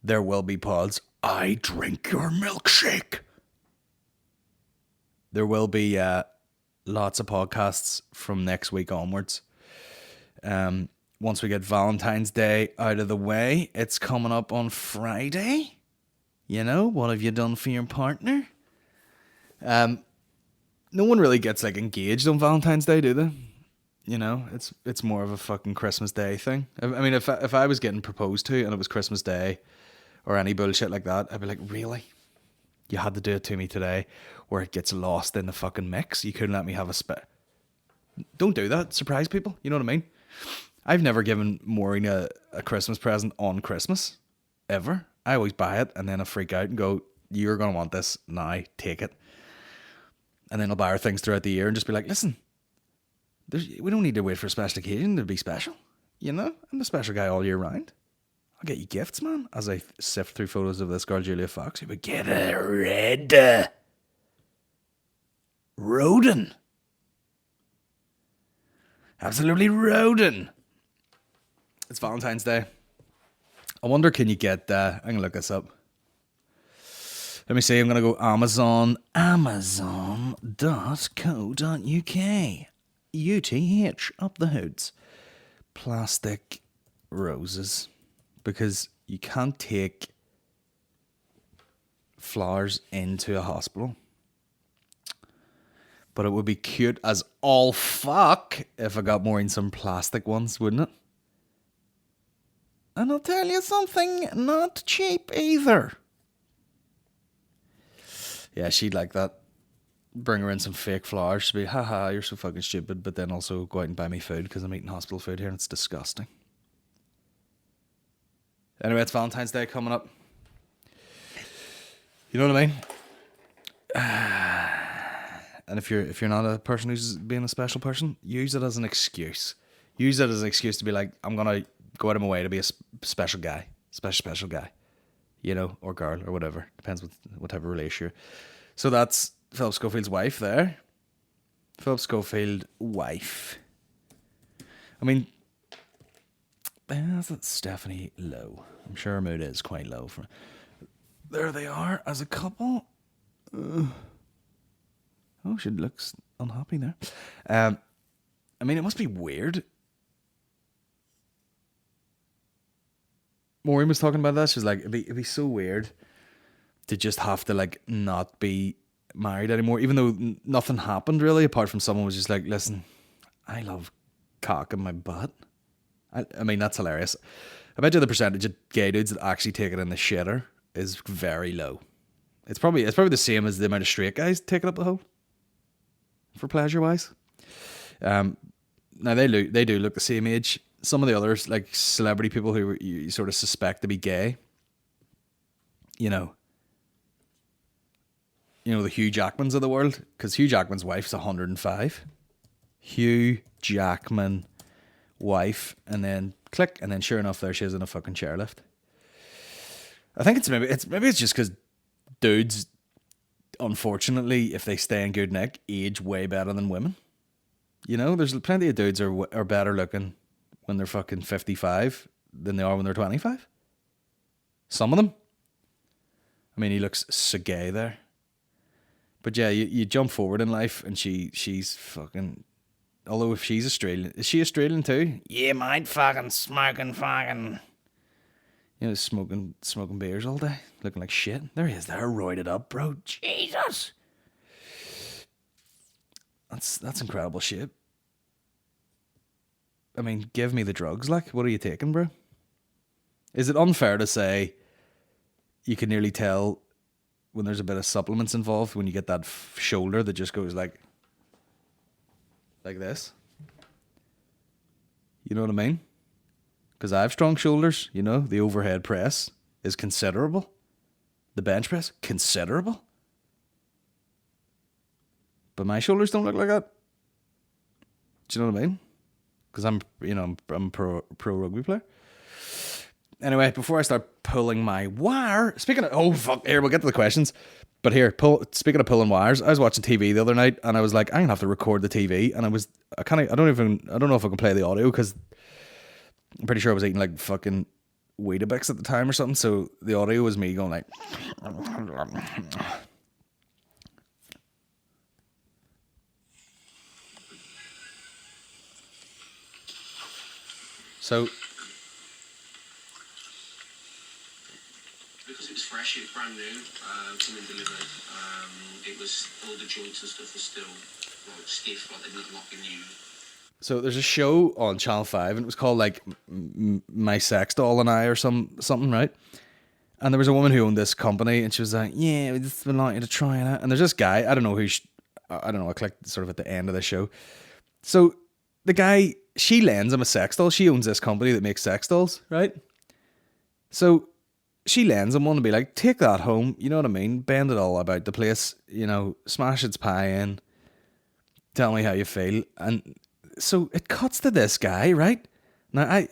there will be pods. I drink your milkshake. There will be lots of podcasts from next week onwards. Once we get Valentine's Day out of the way, it's coming up on Friday. What have you done for your partner? No one really gets like engaged on Valentine's Day, do they? It's more of a fucking Christmas Day thing. I mean, if I was getting proposed to and it was Christmas Day or any bullshit like that, I'd be like, really? You had to do it to me today, where it gets lost in the fucking mix. You couldn't let me have Don't do that. Surprise people. You know what I mean? I've never given Maureen a Christmas present on Christmas, ever. I always buy it and then I freak out and go, you're going to want this now, take it. And then I'll buy her things throughout the year and just be like, listen, we don't need to wait for a special occasion to be special. I'm a special guy all year round. I'll get you gifts, man. As I sift through photos of this girl, Julia Fox, you would get a red Rodin. Absolutely Rodin. It's Valentine's Day. I wonder, can you get, I'm going to look this up. Let me see, I'm going to go Amazon, amazon.co.uk. UTH, up the hoods. Plastic roses. Because you can't take flowers into a hospital. But it would be cute as all fuck if I got Maureen some plastic ones, wouldn't it? And I'll tell you something, not cheap either. Yeah, she'd like that. Bring her in some fake flowers. She'd be, haha, you're so fucking stupid. But then also go out and buy me food because I'm eating hospital food here and it's disgusting. Anyway, it's Valentine's Day coming up. You know what I mean? And if you're not a person who's being a special person, use it as an excuse. Use it as an excuse to be like, I'm going to go out of my way to be a special guy. Special guy. Or girl, or whatever. Depends what type of relation you're. So that's Phillip Schofield's wife there. Phillip Schofield, wife. I mean, that's Stephanie Lowe. I'm sure her mood is quite low. There they are as a couple. Oh, she looks unhappy there. I mean, it must be weird. Maureen was talking about that. She's like, it'd be so weird to just have to like not be married anymore, even though nothing happened really, apart from someone was just like, listen, I love cock in my butt. I mean, that's hilarious. I bet you the percentage of gay dudes that actually take it in the shitter is very low. It's probably the same as the amount of straight guys taking up the hole for pleasure wise. Now they do look the same age. some of the others, like celebrity people who you sort of suspect to be gay, you know, the Hugh Jackmans of the world, because Hugh Jackman's wife's 105. Hugh Jackman wife, and then click, and then sure enough, there she is in a fucking chairlift. I think maybe it's just because dudes, unfortunately, if they stay in good nick, age way better than women. You know, there's plenty of dudes are better looking when they're fucking 55 than they are when they're 25. Some of them. I mean, he looks so gay there. But yeah, you jump forward in life, and she's fucking. Although if she's Australian, is she Australian too? Yeah, mate, fucking smoking. Smoking beers all day, looking like shit. There he is, there, roided up, bro. Jesus, that's incredible shit. I mean, give me the drugs. Like, what are you taking, bro? Is it unfair to say you can nearly tell when there's a bit of supplements involved when you get that shoulder that just goes like this? You know what I mean? Because I have strong shoulders, the overhead press is considerable. The bench press, considerable. But my shoulders don't look like that. Do you know what I mean? Because I'm a pro rugby player. Anyway, before I start pulling my wire, speaking of, here, we'll get to the questions. But here, speaking of pulling wires, I was watching TV the other night, and I was like, I'm gonna have to record the TV, and I don't know if I can play the audio, because I'm pretty sure I was eating like fucking Weetabix at the time or something, so the audio was me going like. So. Because it was fresh, it was brand new, something delivered. It was, all the joints and stuff were still stiff, like they'd not been used. So there's a show on Channel 5, and it was called like My Sex Doll and I or something, right? And there was a woman who owned this company, and she was like, yeah, we just would like you to try it out. And there's this guy, I don't know, I clicked sort of at the end of the show. So the guy, she lends him a sex doll. She owns this company that makes sex dolls, right? So she lends him one to be like, take that home, you know what I mean? Bend it all about the place, smash its pie in, tell me how you feel. And so it cuts to this guy, right? Now, I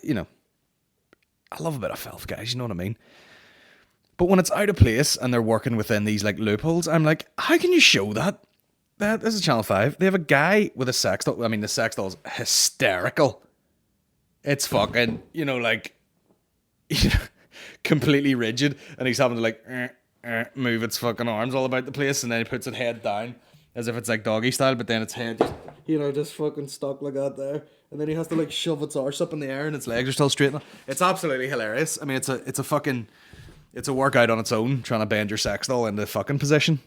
love a bit of filth, guys, you know what I mean? But when it's out of place and they're working within these like loopholes, I'm like, how can you show that? This is Channel 5. They have a guy with a sex doll. I mean, the sex doll's hysterical. It's fucking, completely rigid, and he's having to move its fucking arms all about the place, and then he puts its head down as if it's like doggy style, but then its head just fucking stuck like that there, and then he has to shove its arse up in the air, and its legs are still straight. It's absolutely hilarious. I mean, it's a workout on its own, trying to bend your sex doll into fucking position.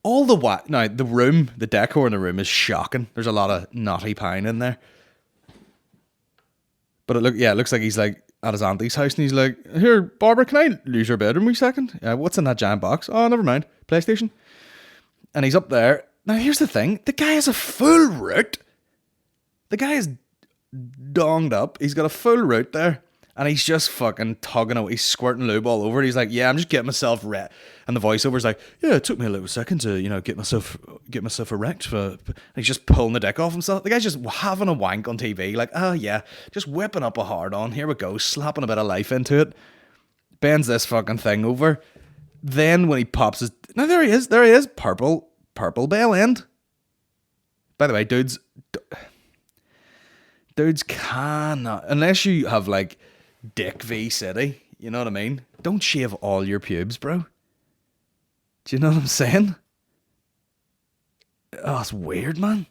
Now the decor in the room is shocking. There's a lot of knotty pine in there, but it looks like he's like at his auntie's house, and he's like, here, Barbara, can I use your bedroom a second? What's in that giant box? Oh, never mind. PlayStation. And he's up there. Now, here's the thing. The guy has a full route. The guy is donged up. He's got a full route there. And he's just fucking tugging away. He's squirting lube all over it. He's like, yeah, I'm just getting myself ready. And the voiceover's like, yeah, it took me a little second to, get myself erect. And he's just pulling the dick off himself. The guy's just having a wank on TV. Like, oh yeah, just whipping up a hard on. Here we go. Slapping a bit of life into it. Bends this fucking thing over. Then when he pops his... Now there he is. Purple bell end. By the way, dudes cannot... Unless you have Dick V City, you know what I mean? Don't shave all your pubes, bro. Do you know what I'm saying? Oh, it's weird, man.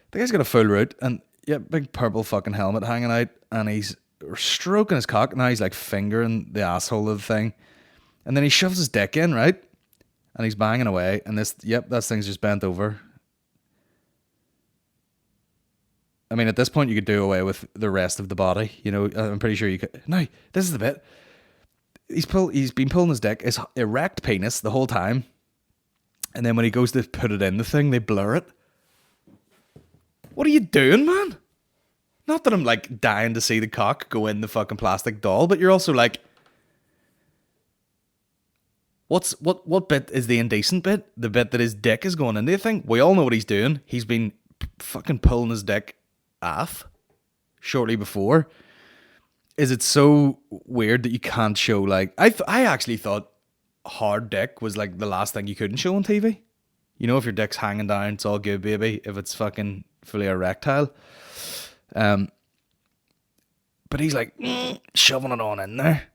The guy's got a full route, and big purple fucking helmet hanging out, and he's stroking his cock. Now he's fingering the asshole of the thing, and then he shoves his dick in, right? And he's banging away, and that thing's just bent over. I mean, at this point, you could do away with the rest of the body. I'm pretty sure you could. No, this is the bit. He's been pulling his dick, his erect penis the whole time. And then when he goes to put it in the thing, they blur it. What are you doing, man? Not that I'm like dying to see the cock go in the fucking plastic doll, but you're also like, what bit is the indecent bit? The bit that his dick is going into the thing? We all know what he's doing. He's been fucking pulling his dick off shortly before. Is it so weird that you can't show like... I actually thought hard dick was like the last thing you couldn't show on TV. You know, if your dick's hanging down, it's all good, baby. If it's fucking fully erectile. But he's like, shoving it on in there.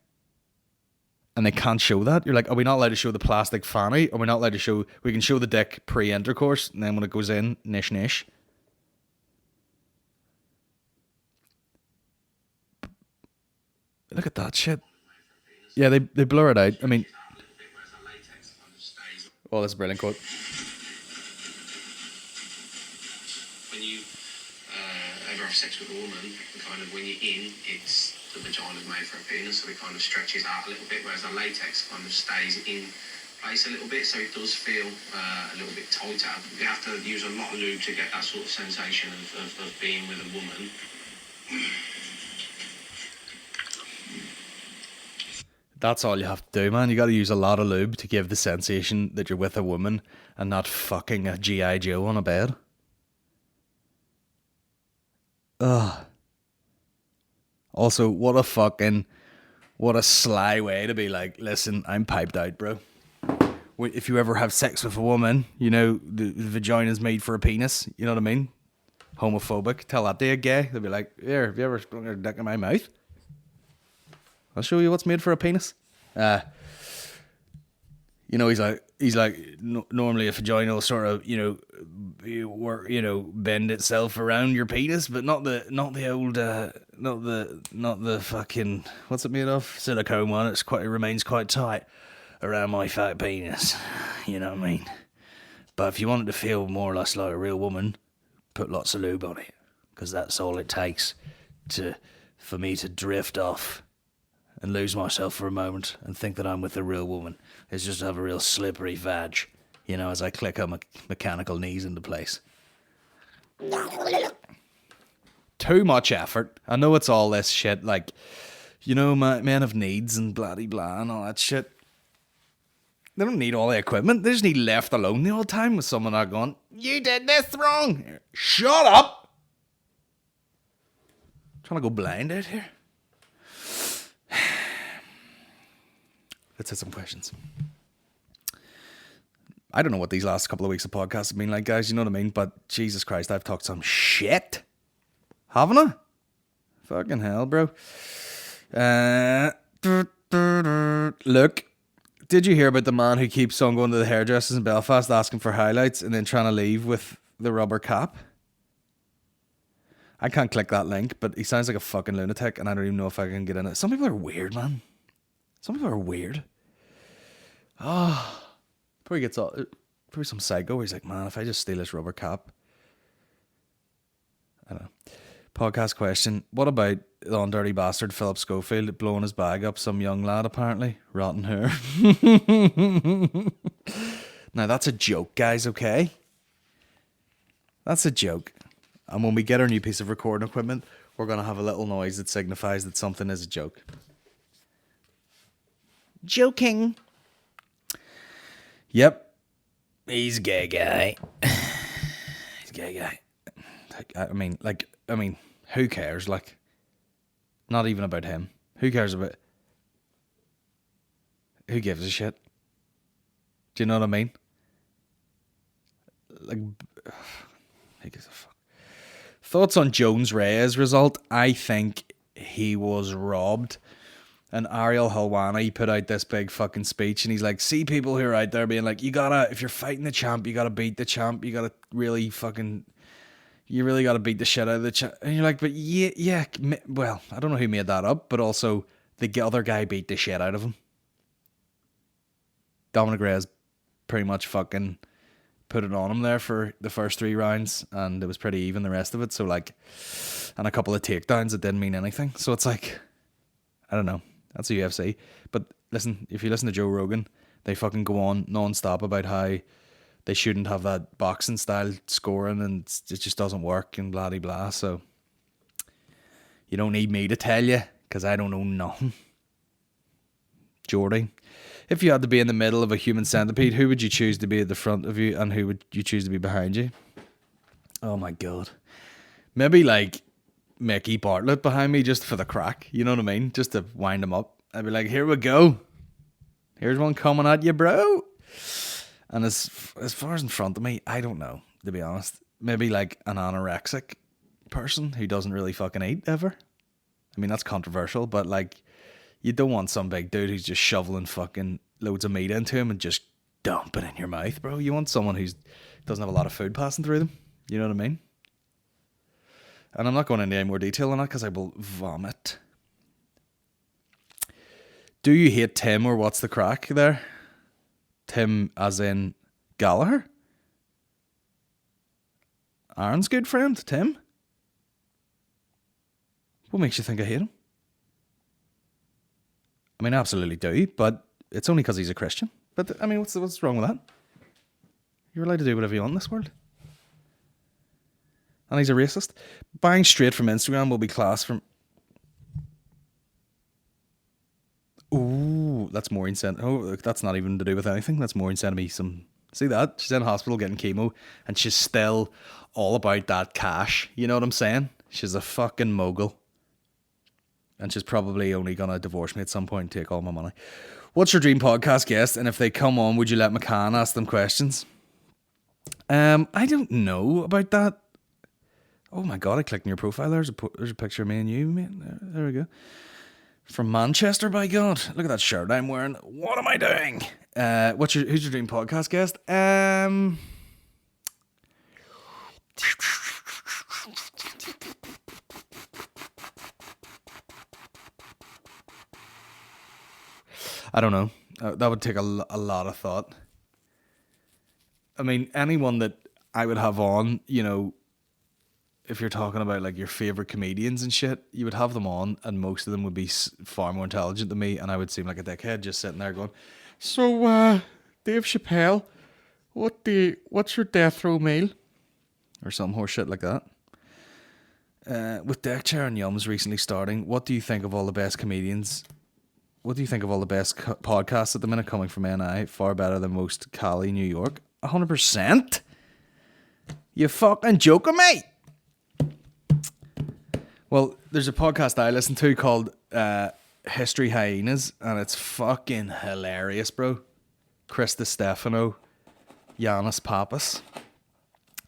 And they can't show that. You're like, are we not allowed to show the plastic fanny? Are we not allowed to show... We can show the dick pre-intercourse, and then when it goes in, nish. Look at that shit. Yeah, they blur it out. I mean... Oh, that's a brilliant quote. When you ever have sex with a woman, kind of when you're in, it's the vagina's made for a penis, so it kind of stretches out a little bit, whereas the latex kind of stays in place a little bit, so it does feel a little bit tighter. You have to use a lot of lube to get that sort of sensation of being with a woman. That's all you have to do, man. You got to use a lot of lube to give the sensation that you're with a woman and not fucking a G.I. Joe on a bed. Ugh. Also, what a sly way to be like, listen, I'm piped out, bro. If you ever have sex with a woman, you know, the vagina's made for a penis. You know what I mean? Homophobic. Tell that to a gay. They'll be like, here, have you ever sprung your dick in my mouth? I'll show you what's made for a penis. You know, he's like, normally a vagina will sort of, bend itself around your penis, but not the fucking, what's it made of? Silicone one. It remains quite tight around my fat penis. You know what I mean? But if you want it to feel more or less like a real woman, put lots of lube on it, because that's all it takes for me to drift off and lose myself for a moment and think that I'm with a real woman. Is just to have a real slippery vag, you know, as I click her mechanical knees into place. Too much effort. I know it's all this shit, like, you know, men have needs and blah blah and all that shit. They don't need all the equipment. They just need left alone the whole time with someone not going, you did this wrong. Shut up. I'm trying to go blind out here. Let's hit some questions. I don't know what these last couple of weeks of podcasts have been like, guys. You know what I mean? But Jesus Christ, I've talked some shit. Haven't I? Fucking hell, bro. Look, did you hear about the man who keeps on going to the hairdressers in Belfast asking for highlights and then trying to leave with the rubber cap? I can't click that link, but he sounds like a fucking lunatic, and I don't even know if I can get in it. Some people are weird, man. Some people are weird. Probably some psycho where he's like, man, if I just steal this rubber cap. I don't know. Podcast question. What about the undirty bastard Phillip Schofield blowing his bag up some young lad, apparently? Rotten hair. Now, that's a joke, guys, okay? That's a joke. And when we get our new piece of recording equipment, we're going to have a little noise that signifies that something is a joke. Joking. Yep. He's a gay guy. He's a gay guy. I mean, who cares? Like, not even about him. Who cares about... Who gives a shit? Do you know what I mean? Like, who gives a fuck? Thoughts on Jones Reyes result? I think he was robbed. And Ariel Helwani put out this big fucking speech, and he's like, see people who are out there being like, if you're fighting the champ, you gotta beat the champ. You gotta really gotta beat the shit out of the champ. And you're like, but yeah, well, I don't know who made that up, but also the other guy beat the shit out of him. Dominic Reyes pretty much fucking put it on him there for the first 3 rounds, and it was pretty even the rest of it. So like, and a couple of takedowns that didn't mean anything. So it's like, I don't know. That's the UFC. But listen, if you listen to Joe Rogan, they fucking go on non-stop about how they shouldn't have that boxing style scoring and it just doesn't work and blah blah blah. So You don't need me to tell you, because I don't know nothing. Geordie, if you had to be in the middle of a human centipede, who would you choose to be at the front of you, and who would you choose to be behind you? Oh my God. Maybe like Mickey Bartlett behind me just for the crack. You know what I mean? Just to wind him up. I'd be like, here we go. Here's one coming at you, bro. And as far as in front of me, I don't know, to be honest. Maybe like an anorexic person who doesn't really fucking eat ever. I mean, that's controversial, but like, you don't want some big dude who's just shoveling fucking loads of meat into him and just dump it in your mouth, bro. You want someone who doesn't have a lot of food passing through them. You know what I mean? And I'm not going into any more detail on that because I will vomit. Do you hate Tim, or what's the crack there? Tim as in Gallagher? Aaron's good friend, Tim? What makes you think I hate him? I mean, I absolutely do, but it's only because he's a Christian. But, I mean, what's wrong with that? You're allowed to do whatever you want in this world. And he's a racist. Buying straight from Instagram will be class from... Ooh, that's Maureen sent... Oh, look, that's not even to do with anything. That's Maureen sending me some... See that? She's in hospital getting chemo, and she's still all about that cash. You know what I'm saying? She's a fucking mogul. And she's probably only going to divorce me at some point and take all my money. What's your dream podcast guest? And if they come on, would you let McCann ask them questions? I don't know about that. Oh my God, I clicked on your profile. There's a picture of me and you, mate. There we go. From Manchester, by God. Look at that shirt I'm wearing. What am I doing? Who's your dream podcast guest? I don't know. That would take a lot of thought. I mean, anyone that I would have on, you know, if you're talking about like your favorite comedians and shit, you would have them on, and most of them would be far more intelligent than me, and I would seem like a dickhead just sitting there going, "So, Dave Chappelle, what's your death row meal?" Or some horse shit like that. With deck chair and yums recently starting, what do you think of all the best comedians? What do you think of all the best podcasts at the minute coming from NI? Far better than most Cali, New York. 100%. You fucking joking me? Well, there's a podcast I listen to called History Hyenas, and it's fucking hilarious, bro. Chris Stefano, Giannis Pappas,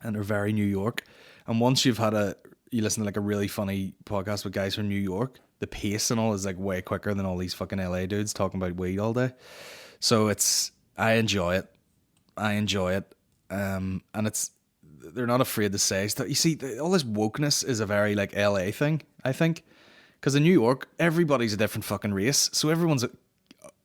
and they're very New York. And once you listen to like a really funny podcast with guys from New York, the pace and all is like way quicker than all these fucking LA dudes talking about weed all day. So I enjoy it. And they're not afraid to say stuff. You see, all this wokeness is a very like LA thing, I think. Because in New York, everybody's a different fucking race. So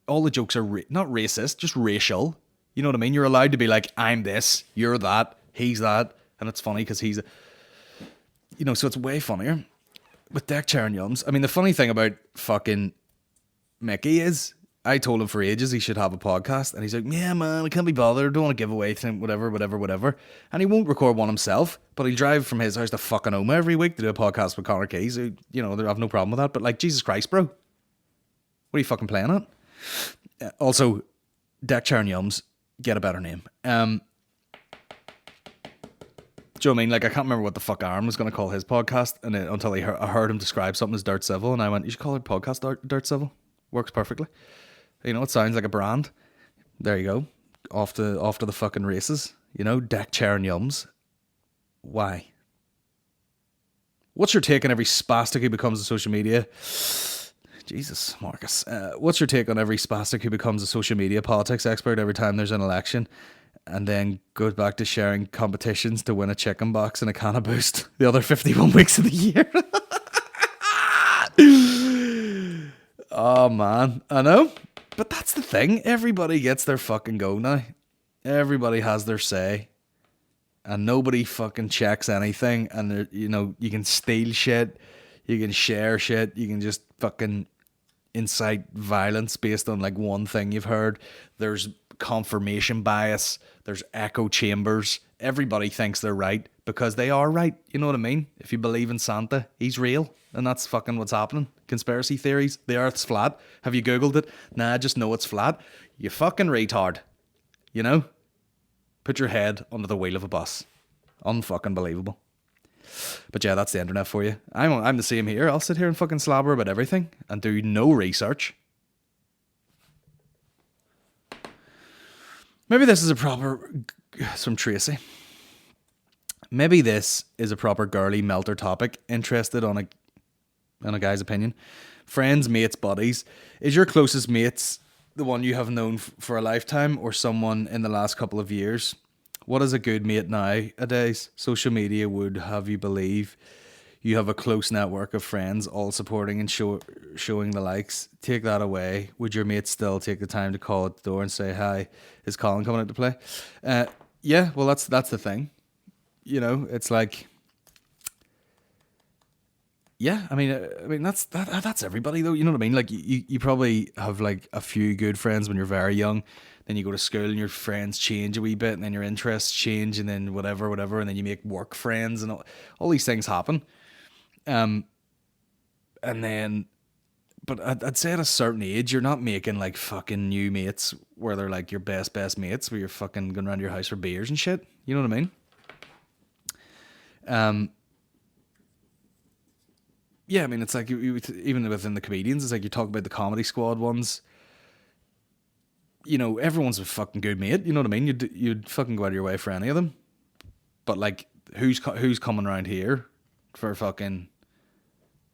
all the jokes are not racist, just racial. You know what I mean? You're allowed to be like, I'm this, you're that, he's that. And it's funny because he's, so it's way funnier. With deck chair and yums, I mean, the funny thing about fucking Mickey is, I told him for ages he should have a podcast, and he's like, yeah, man, I can't be bothered, don't want to give away to him, whatever. And he won't record one himself, but he'll drive from his house to fucking Oma every week to do a podcast with Connor Keys, who, they have no problem with that. But like, Jesus Christ, bro, what are you fucking playing at? Also, deck chair and yums, get a better name. Do you know what I mean? Like, I can't remember what the fuck Aaron was going to call his podcast until I heard him describe something as Dirt Civil, and I went, you should call it podcast Dirt Civil. Works perfectly. It sounds like a brand. There you go. Off to the fucking races. Deck chair and yums. Why? What's your take on every spastic who becomes a social media? Jesus, Marcus. What's your take on every spastic who becomes a social media politics expert every time there's an election? And then goes back to sharing competitions to win a chicken box and a can of Boost the other 51 weeks of the year. Oh, man. I know. But that's the thing. Everybody gets their fucking go now. Everybody has their say. And nobody fucking checks anything. And, you can steal shit. You can share shit. You can just fucking... incite violence based on like one thing you've heard. There's confirmation bias. There's echo chambers. Everybody thinks they're right because they are right. You know what I mean? If you believe in Santa, he's real. And that's fucking what's happening. Conspiracy theories. The earth's flat. Have you Googled it? Nah, just know it's flat. You fucking retard. You know? Put your head under the wheel of a bus. Unfucking believable. But yeah, that's the internet for you. I'm the same here. I'll sit here and fucking slobber about everything and do no research. Maybe this is a proper... It's from Tracy. Maybe this is a proper girly melter topic. Interested on a guy's opinion. Friends, mates, buddies. Is your closest mates the one you have known for a lifetime or someone in the last couple of years? What is a good mate nowadays? Social media would have you believe you have a close network of friends all supporting and showing the likes. Take that away. Would your mates still take the time to call at the door and say, hi, is Colin coming out to play? Yeah, well, that's the thing. You know, it's like... Yeah, I mean that's everybody though. You know what I mean? Like you probably have like a few good friends when you're very young. Then you go to school and your friends change a wee bit, and then your interests change, and then whatever, and then you make work friends, and all these things happen. And then, but I'd say at a certain age, you're not making like fucking new mates where they're like your best mates, where you're fucking going around to your house for beers and shit. You know what I mean? Yeah, I mean, it's like, even within the comedians, it's like you talk about the Comedy Squad ones. You know, everyone's a fucking good mate. You know what I mean? You'd fucking go out of your way for any of them. But like, who's coming around here for fucking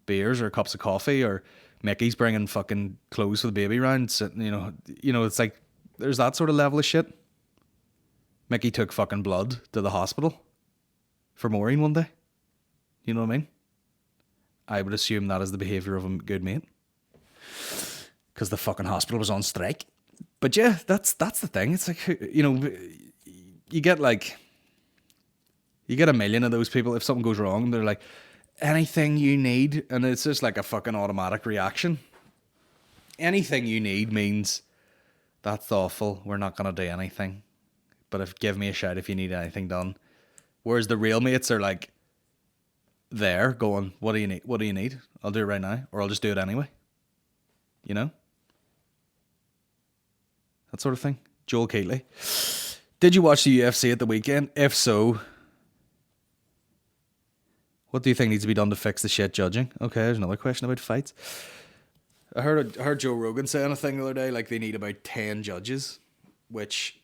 beers or cups of coffee, or Mickey's bringing fucking clothes for the baby round? Sitting, you know, it's like there's that sort of level of shit. Mickey took fucking blood to the hospital for Maureen one day. You know what I mean? I would assume that is the behaviour of a good mate, because the fucking hospital was on strike. But yeah, that's the thing. It's like, you know, you get a million of those people. If something goes wrong, they're like, anything you need, and it's just like a fucking automatic reaction. Anything you need means that's awful. We're not gonna do anything. But give me a shout if you need anything done. Whereas the real mates are like, there going, what do you need? What do you need? I'll do it right now, or I'll just do it anyway. You know? That sort of thing. Joel Keatley. Did you watch the UFC at the weekend? If so, what do you think needs to be done to fix the shit judging? Okay, there's another question about fights. I heard Joe Rogan saying a thing the other day, like they need about 10 judges, which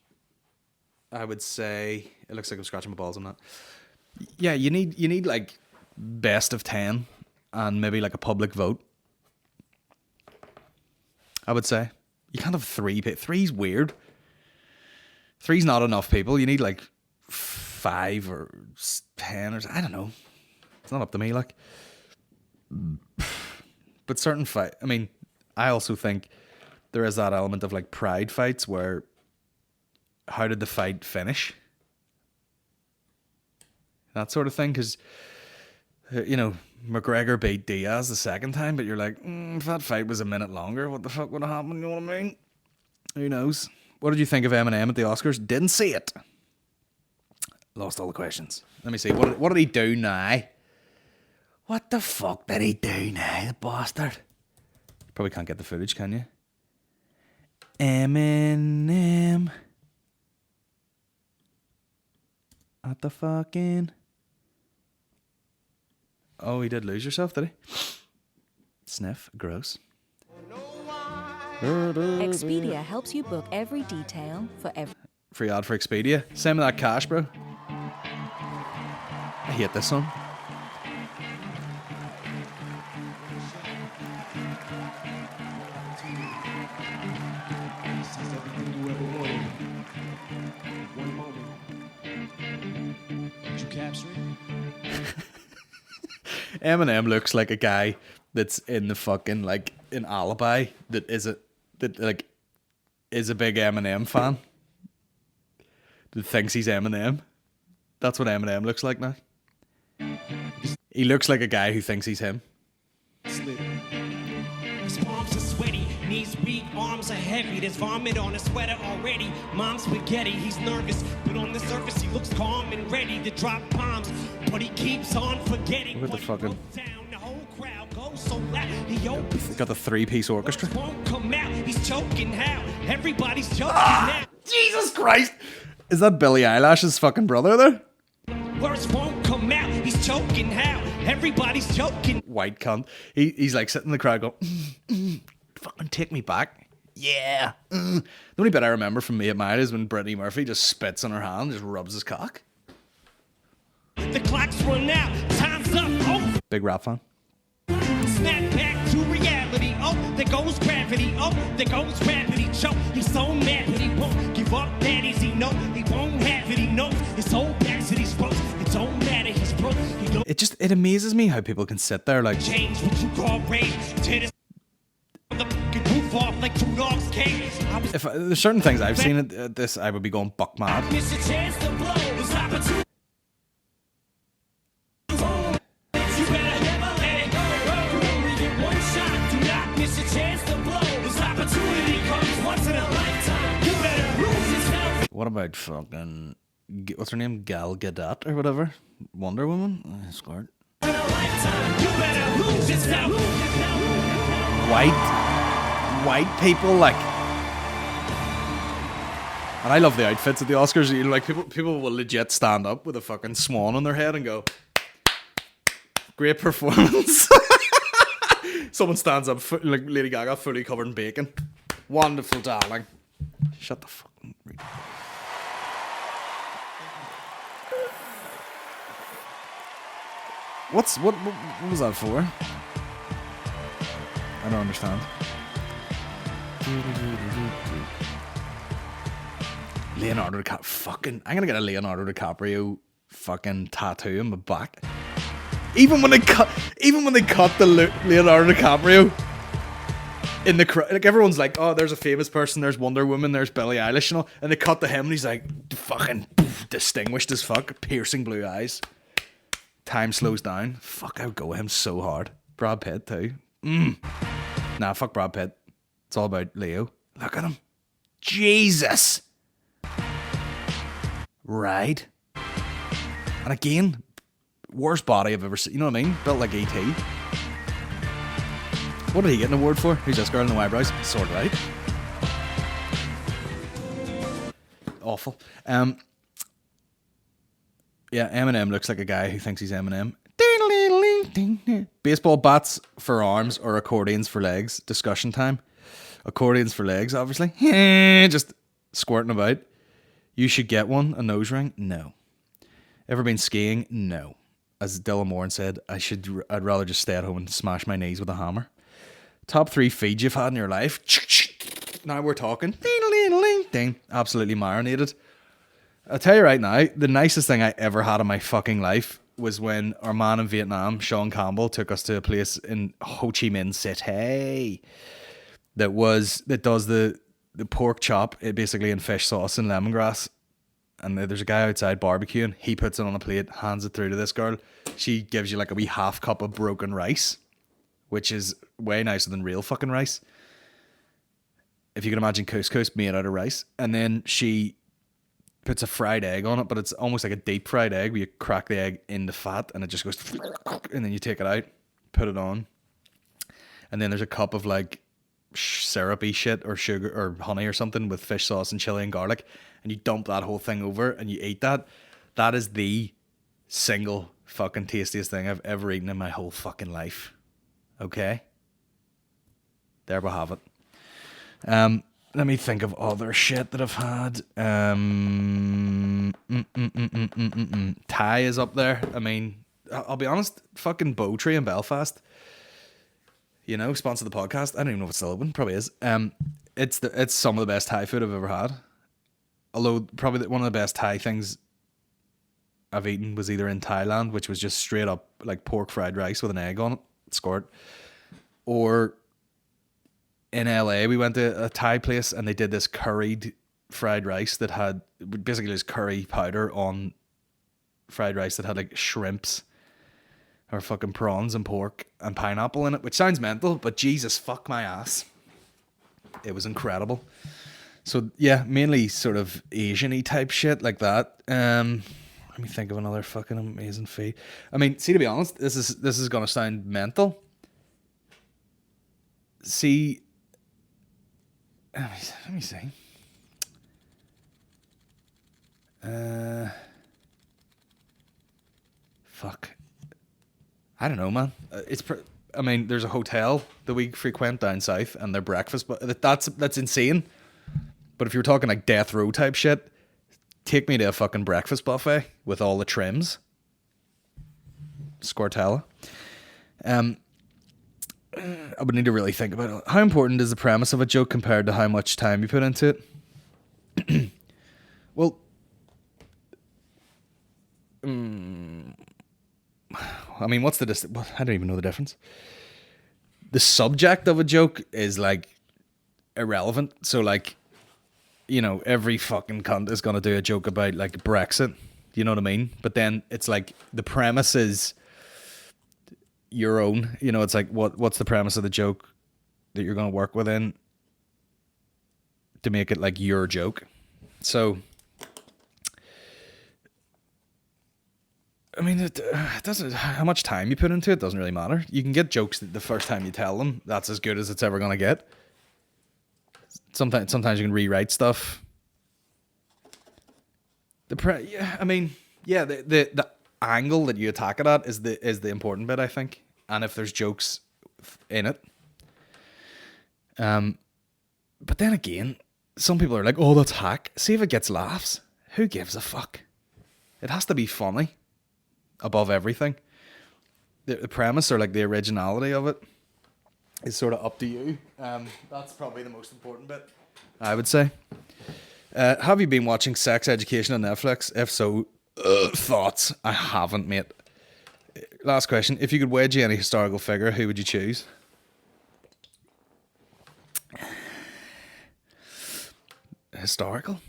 I would say, it looks like I'm scratching my balls on that. Yeah, you need like best of 10 and maybe like a public vote. I would say. You can't have 3. 3's weird. 3's not enough people. You need like 5 or 10 or I don't know. It's not up to me, like. But certain fight. I mean, I also think there is that element of like pride fights where how did the fight finish? That sort of thing, because you know, McGregor beat Diaz the second time, but you're like, if that fight was a minute longer, what the fuck would have happened? You know what I mean? Who knows? What did you think of Eminem at the Oscars? Didn't see it. Lost all the questions. Let me see. What did he do now? What the fuck did he do now, the bastard? Probably can't get the footage, can you? Eminem at the fucking... Oh, he did lose yourself, did he? Sniff. Gross. Expedia helps you book every detail for every... Free ad for Expedia. Send me that cash, bro. I hate this song. Eminem looks like a guy that's in the fucking like an Alibi that is a big Eminem fan that thinks he's Eminem. That's what Eminem looks like now. He looks like a guy who thinks he's him. His palms are sweaty Knees weak, arms are heavy. There's vomit on his sweater already. Mom's spaghetti, he's nervous, but on the surface he looks calm and ready to drop bombs. But he keeps on forgetting. Look at the fucking... Down, the whole crowd goes so loud. He He's got the 3-piece orchestra. won't come out. He's choking how? Everybody's choking now. Jesus Christ! Is that Billie Eilish's fucking brother there? Words won't come out. He's choking how? Everybody's choking. White cunt. He's like sitting in the crowd going, fucking take me back. Yeah. The only bit I remember from Me at Mine is when Brittany Murphy just spits on her hand and just rubs his cock. The clock's run out. Time's up. Oh. Big rap fan. Snap back to reality. Oh, there goes gravity. Oh, there goes gravity. Choke. He's so mad, but he won't give up. That is, he know he won't have it. He knows his whole back to these ropes. It don't matter. He's broke. It amazes me how people can sit there like... Change what you call rage. Tear the fucking roof off like 2 dogs cage. If there's certain things I've seen at this, I would be going buck mad. Miss a chance to blow. This opportunity. You better never let it go. You only get one shot. Do not miss a chance to blow. This opportunity comes once in a lifetime. You better lose yourself. What about fucking... What's her name? Gal Gadot or whatever? Wonder Woman? Scored. In a lifetime. You better lose yourself. White people, like... And I love the outfits at the Oscars. You know, like, people will legit stand up with a fucking swan on their head and go, great performance. Someone stands up, like Lady Gaga, fully covered in bacon. Wonderful, darling. Shut the fucking... What was that for? I don't understand. Leonardo DiCaprio. Fucking... I'm gonna get a Leonardo DiCaprio fucking tattoo on my back. Even when they cut the Leonardo DiCaprio in the crowd, like everyone's like, oh, there's a famous person, there's Wonder Woman, there's Billie Eilish and all, and they cut to him and he's like fucking distinguished as fuck, piercing blue eyes. Time slows down. Fuck, I would go with him so hard. Brad Pitt too. Nah, fuck Brad Pitt. It's all about Leo. Look at him. Jesus. Right. And again, worst body I've ever seen. You know what I mean? Built like E.T. What did he get an award for? Who's this girl in the eyebrows? Sort of right. Awful. Yeah, Eminem looks like a guy who thinks he's Eminem. Baseball bats for arms or accordions for legs. Discussion time. Accordions for legs, obviously. Just squirting about. You should get one. A nose ring? No. Ever been skiing? No. As Dylan Moran said, I'd rather just stay at home and smash my knees with a hammer. Top 3 feeds you've had in your life? Now we're talking. Ding. Absolutely marinated. I'll tell you right now, the nicest thing I ever had in my fucking life was when our man in Vietnam, Sean Campbell, took us to a place in Ho Chi Minh City that does the pork chop, basically in fish sauce and lemongrass. And there's a guy outside barbecuing. He puts it on a plate, hands it through to this girl. She gives you like a wee half cup of broken rice, which is way nicer than real fucking rice. If you can imagine couscous made out of rice. And then she puts a fried egg on it, but it's almost like a deep fried egg where you crack the egg into fat and it just goes, and then you take it out, put it on. And then there's a cup of like syrupy shit or sugar or honey or something with fish sauce and chili and garlic, and you dump that whole thing over and you eat that. That is the single fucking tastiest thing I've ever eaten in my whole fucking life. Okay? There we have it. Let me think of other shit that I've had. Thai is up there. I mean, I'll be honest, fucking Bowtree in Belfast, you know, sponsor the podcast. I don't even know if it's still open. Probably is. It's some of the best Thai food I've ever had. Although probably one of the best Thai things I've eaten was either in Thailand, which was just straight up like pork fried rice with an egg on it, squirt, or in LA, we went to a Thai place and they did this curried fried rice that had basically just curry powder on fried rice that had like shrimps or fucking prawns and pork and pineapple in it, which sounds mental, but Jesus, fuck my ass. It was incredible. So yeah, mainly sort of Asian-y type shit like that. Let me think of another fucking amazing feed. I mean, see, to be honest, this is gonna sound mental. See, let me see. Fuck. I don't know, man. I mean, there's a hotel that we frequent down south, and their breakfast, but that's insane. But if you're talking like death row type shit, take me to a fucking breakfast buffet with all the trims. Scortella. I would need to really think about it. How important is the premise of a joke compared to how much time you put into it? Well, I mean, what's the I don't even know the difference. The subject of a joke is like irrelevant. So like, you know, every fucking cunt is gonna do a joke about like Brexit. You know what I mean? But then it's like the premise is your own. You know, it's like what's the premise of the joke that you're gonna work within to make it like your joke. So I mean, it doesn't. How much time you put into it doesn't really matter. You can get jokes that the first time you tell them, that's as good as it's ever gonna get. Sometimes you can rewrite stuff. The angle that you attack it at is the important bit, I think. And if there's jokes in it, but then again, some people are like, "Oh, that's hack." See if it gets laughs. Who gives a fuck? It has to be funny above everything. The premise or like the originality of it is sort of up to you. That's probably the most important bit, I would say. Have you been watching Sex Education on Netflix? If so, thoughts? I haven't, mate. Last question. If you could wedgie any historical figure, who would you choose? Historical?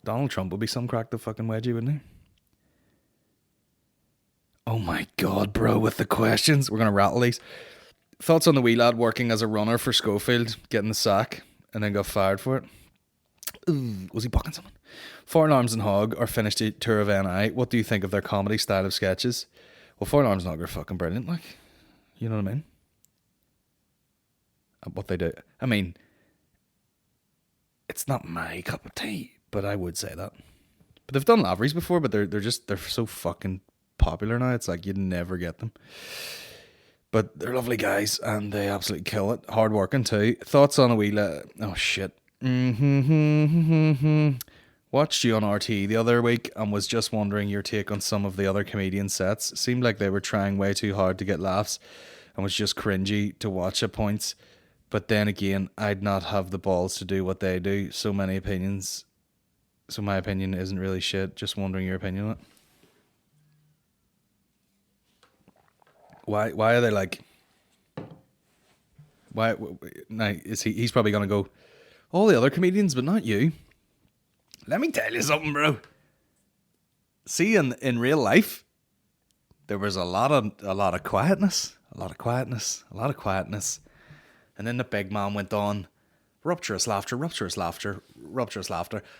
Donald Trump would be some crack to fucking wedgie, wouldn't he? Oh my god, bro, with the questions. We're going to rattle these. Thoughts on the wee lad working as a runner for Schofield, getting the sack, and then got fired for it? Ooh, was he bucking someone? Foreign Arms and Hog are finished a tour of NI. What do you think of their comedy style of sketches? Well, Foreign Arms and Hog are fucking brilliant, like. You know what I mean? What they do. I mean, it's not my cup of tea, but I would say that. But they've done Laveries before, but they're so fucking popular now. It's like you'd never get them. But they're lovely guys, and they absolutely kill it. Hard working too. Thoughts on a wee oh shit. Watched you on RT the other week and was just wondering your take on some of the other comedian sets. Seemed like they were trying way too hard to get laughs and was just cringy to watch at points. But then again, I'd not have the balls to do what they do. So many opinions. So my opinion isn't really shit. Just wondering your opinion on it. Why are they like? Why? Now he's probably gonna go. All the other comedians, but not you. Let me tell you something, bro. See, in real life, there was a lot of quietness, and then the big man went on, rupturous laughter,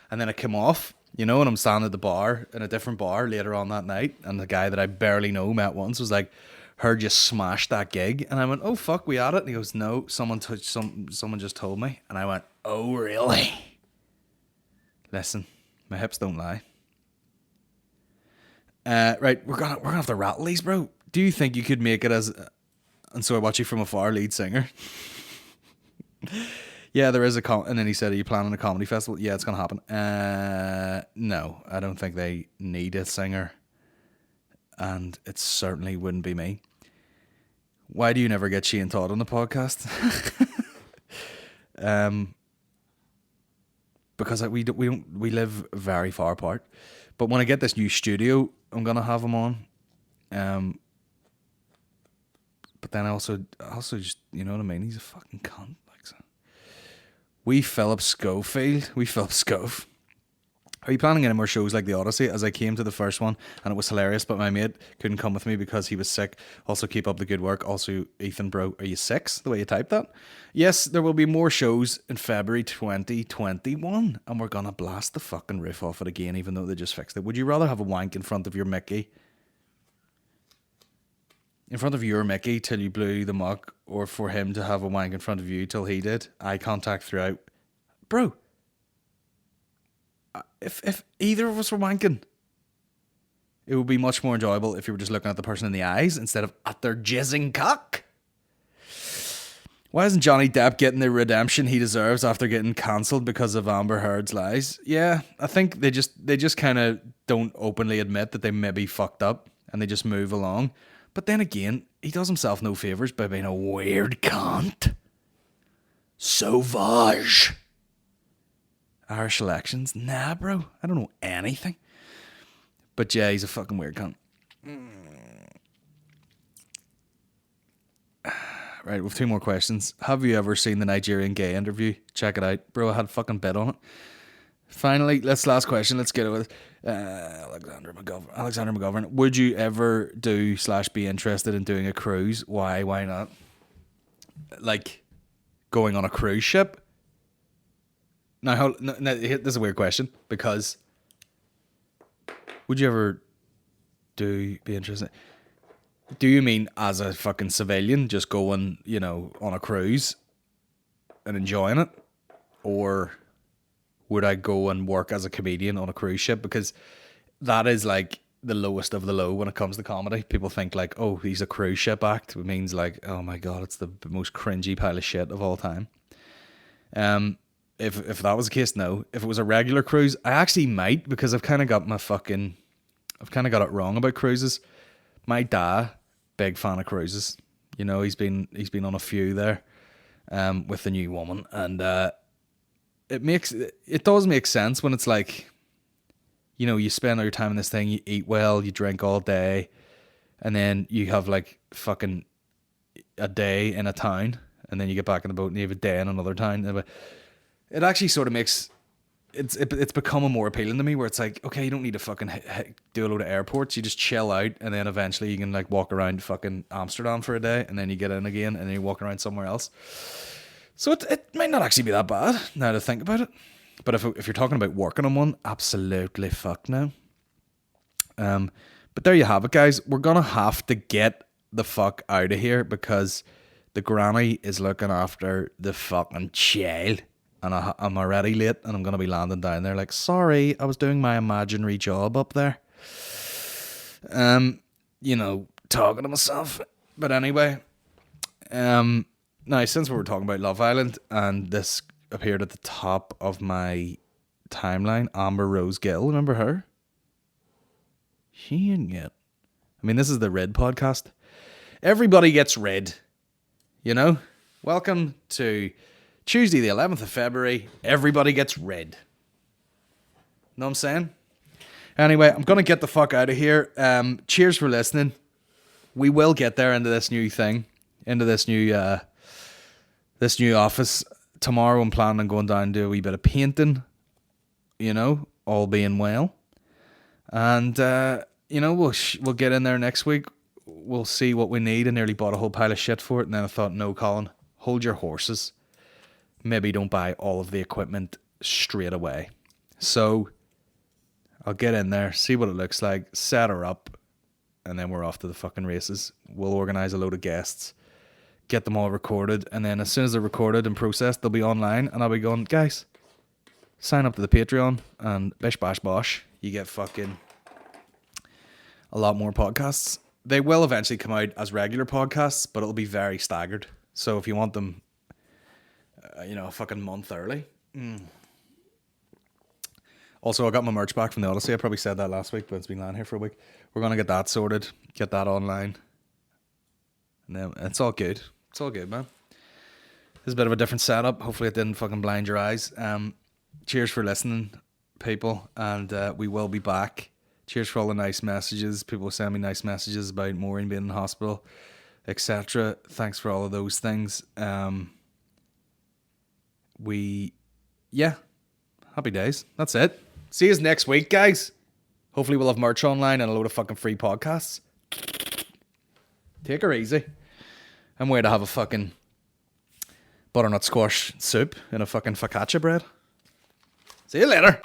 and then it came off. You know, and I'm standing at the bar in a different bar later on that night, and the guy that I barely know met once was like, "Heard you smashed that gig," and I went, "Oh fuck, we had it." And he goes, "No, someone just told me," and I went, "Oh really?" Listen, my hips don't lie. Right, we're gonna have to rattle these, bro. Do you think you could make it as And So I Watch You From Afar lead singer? Yeah, there is and then he said, "Are you planning a comedy festival?" Yeah, it's gonna happen. No, I don't think they need a singer, and it certainly wouldn't be me. Why do you never get Shane Todd on the podcast? Because we live very far apart. But when I get this new studio, I'm gonna have him on. But then I also just, you know what I mean? He's a fucking cunt. Like so. Phillip Schofield. Phillip Schof. Are you planning any more shows like The Odyssey? As I came to the first one and it was hilarious, but my mate couldn't come with me because he was sick. Also, keep up the good work. Also, Ethan, bro, are you six? The way you typed that? Yes, there will be more shows in February 2021, and we're gonna blast the fucking roof off it again, even though they just fixed it. Would you rather have a wank in front of your Mickey? In front of your Mickey till you blew the muck, or for him to have a wank in front of you till he did? Eye contact throughout. Bro. If either of us were wanking, it would be much more enjoyable if you were just looking at the person in the eyes instead of at their jizzing cock. Why isn't Johnny Depp getting the redemption he deserves after getting cancelled because of Amber Heard's lies? Yeah, I think they just kind of don't openly admit that they maybe fucked up and they just move along. But then again, he does himself no favours by being a weird cunt. Sauvage. Irish elections? Nah, bro. I don't know anything. But yeah, he's a fucking weird cunt. Right, we have 2 more questions. Have you ever seen the Nigerian gay interview? Check it out. Bro, I had a fucking bit on it. Finally, last question. Let's get it with Alexander McGovern. Would you ever do / be interested in doing a cruise? Why? Why not? Like, going on a cruise ship? Now, this is a weird question, because would you ever be interested? Do you mean as a fucking civilian, just going, on a cruise and enjoying it? Or would I go and work as a comedian on a cruise ship? Because that is like the lowest of the low when it comes to comedy. People think like, oh, he's a cruise ship act. It means like, oh my God, it's the most cringy pile of shit of all time. If that was the case, no. If it was a regular cruise, I actually might, because I've kind of got it wrong about cruises. My dad, big fan of cruises. He's been on a few there, with the new woman, and it does make sense when it's like, you spend all your time in this thing, you eat well, you drink all day, and then you have like fucking a day in a town, and then you get back in the boat and you have a day in another town. It actually sort of makes it's become more appealing to me, where it's like, okay, you don't need to fucking do a load of airports. You just chill out, and then eventually you can like walk around fucking Amsterdam for a day, and then you get in again, and then you walk around somewhere else. So it might not actually be that bad now to think about it. But if you're talking about working on one, absolutely fuck no. But there you have it, guys. We're gonna have to get the fuck out of here, because the granny is looking after the fucking child. And I'm already late, and I'm going to be landing down there like, sorry, I was doing my imaginary job up there. Talking to myself. But anyway, now, since we were talking about Love Island, and this appeared at the top of my timeline, Amber Rose Gill, remember her? She didn't get... I mean, this is the Red podcast. Everybody gets red, Welcome to... Tuesday the 11th of February, everybody gets red. Know what I'm saying? Anyway, I'm going to get the fuck out of here. Cheers for listening. We will get there into this new thing, into this new office. Tomorrow I'm planning on going down and do a wee bit of painting, all being well. And, we'll get in there next week. We'll see what we need. I nearly bought a whole pile of shit for it, and then I thought, no, Colin, hold your horses. Maybe don't buy all of the equipment straight away. So I'll get in there, see what it looks like, set her up, and then we're off to the fucking races. We'll organise a load of guests, get them all recorded, and then as soon as they're recorded and processed, they'll be online, and I'll be going, guys, sign up to the Patreon, and bish bash bosh, you get fucking a lot more podcasts. They will eventually come out as regular podcasts, but it'll be very staggered. So if you want them, a fucking month early. Also, I got my merch back from the Odyssey. I probably said that last week, but it's been lying here for a week. We're going to get that sorted, get that online. And then it's all good. It's all good, man. This is a bit of a different setup. Hopefully it didn't fucking blind your eyes. Cheers for listening, people. And we will be back. Cheers for all the nice messages. People send me nice messages about Maureen being in hospital, etc. Thanks for all of those things. Happy days. That's it. See you next week, guys. Hopefully we'll have merch online and a load of fucking free podcasts. Take her easy. I'm waiting to have a fucking butternut squash soup and a fucking focaccia bread. See you later.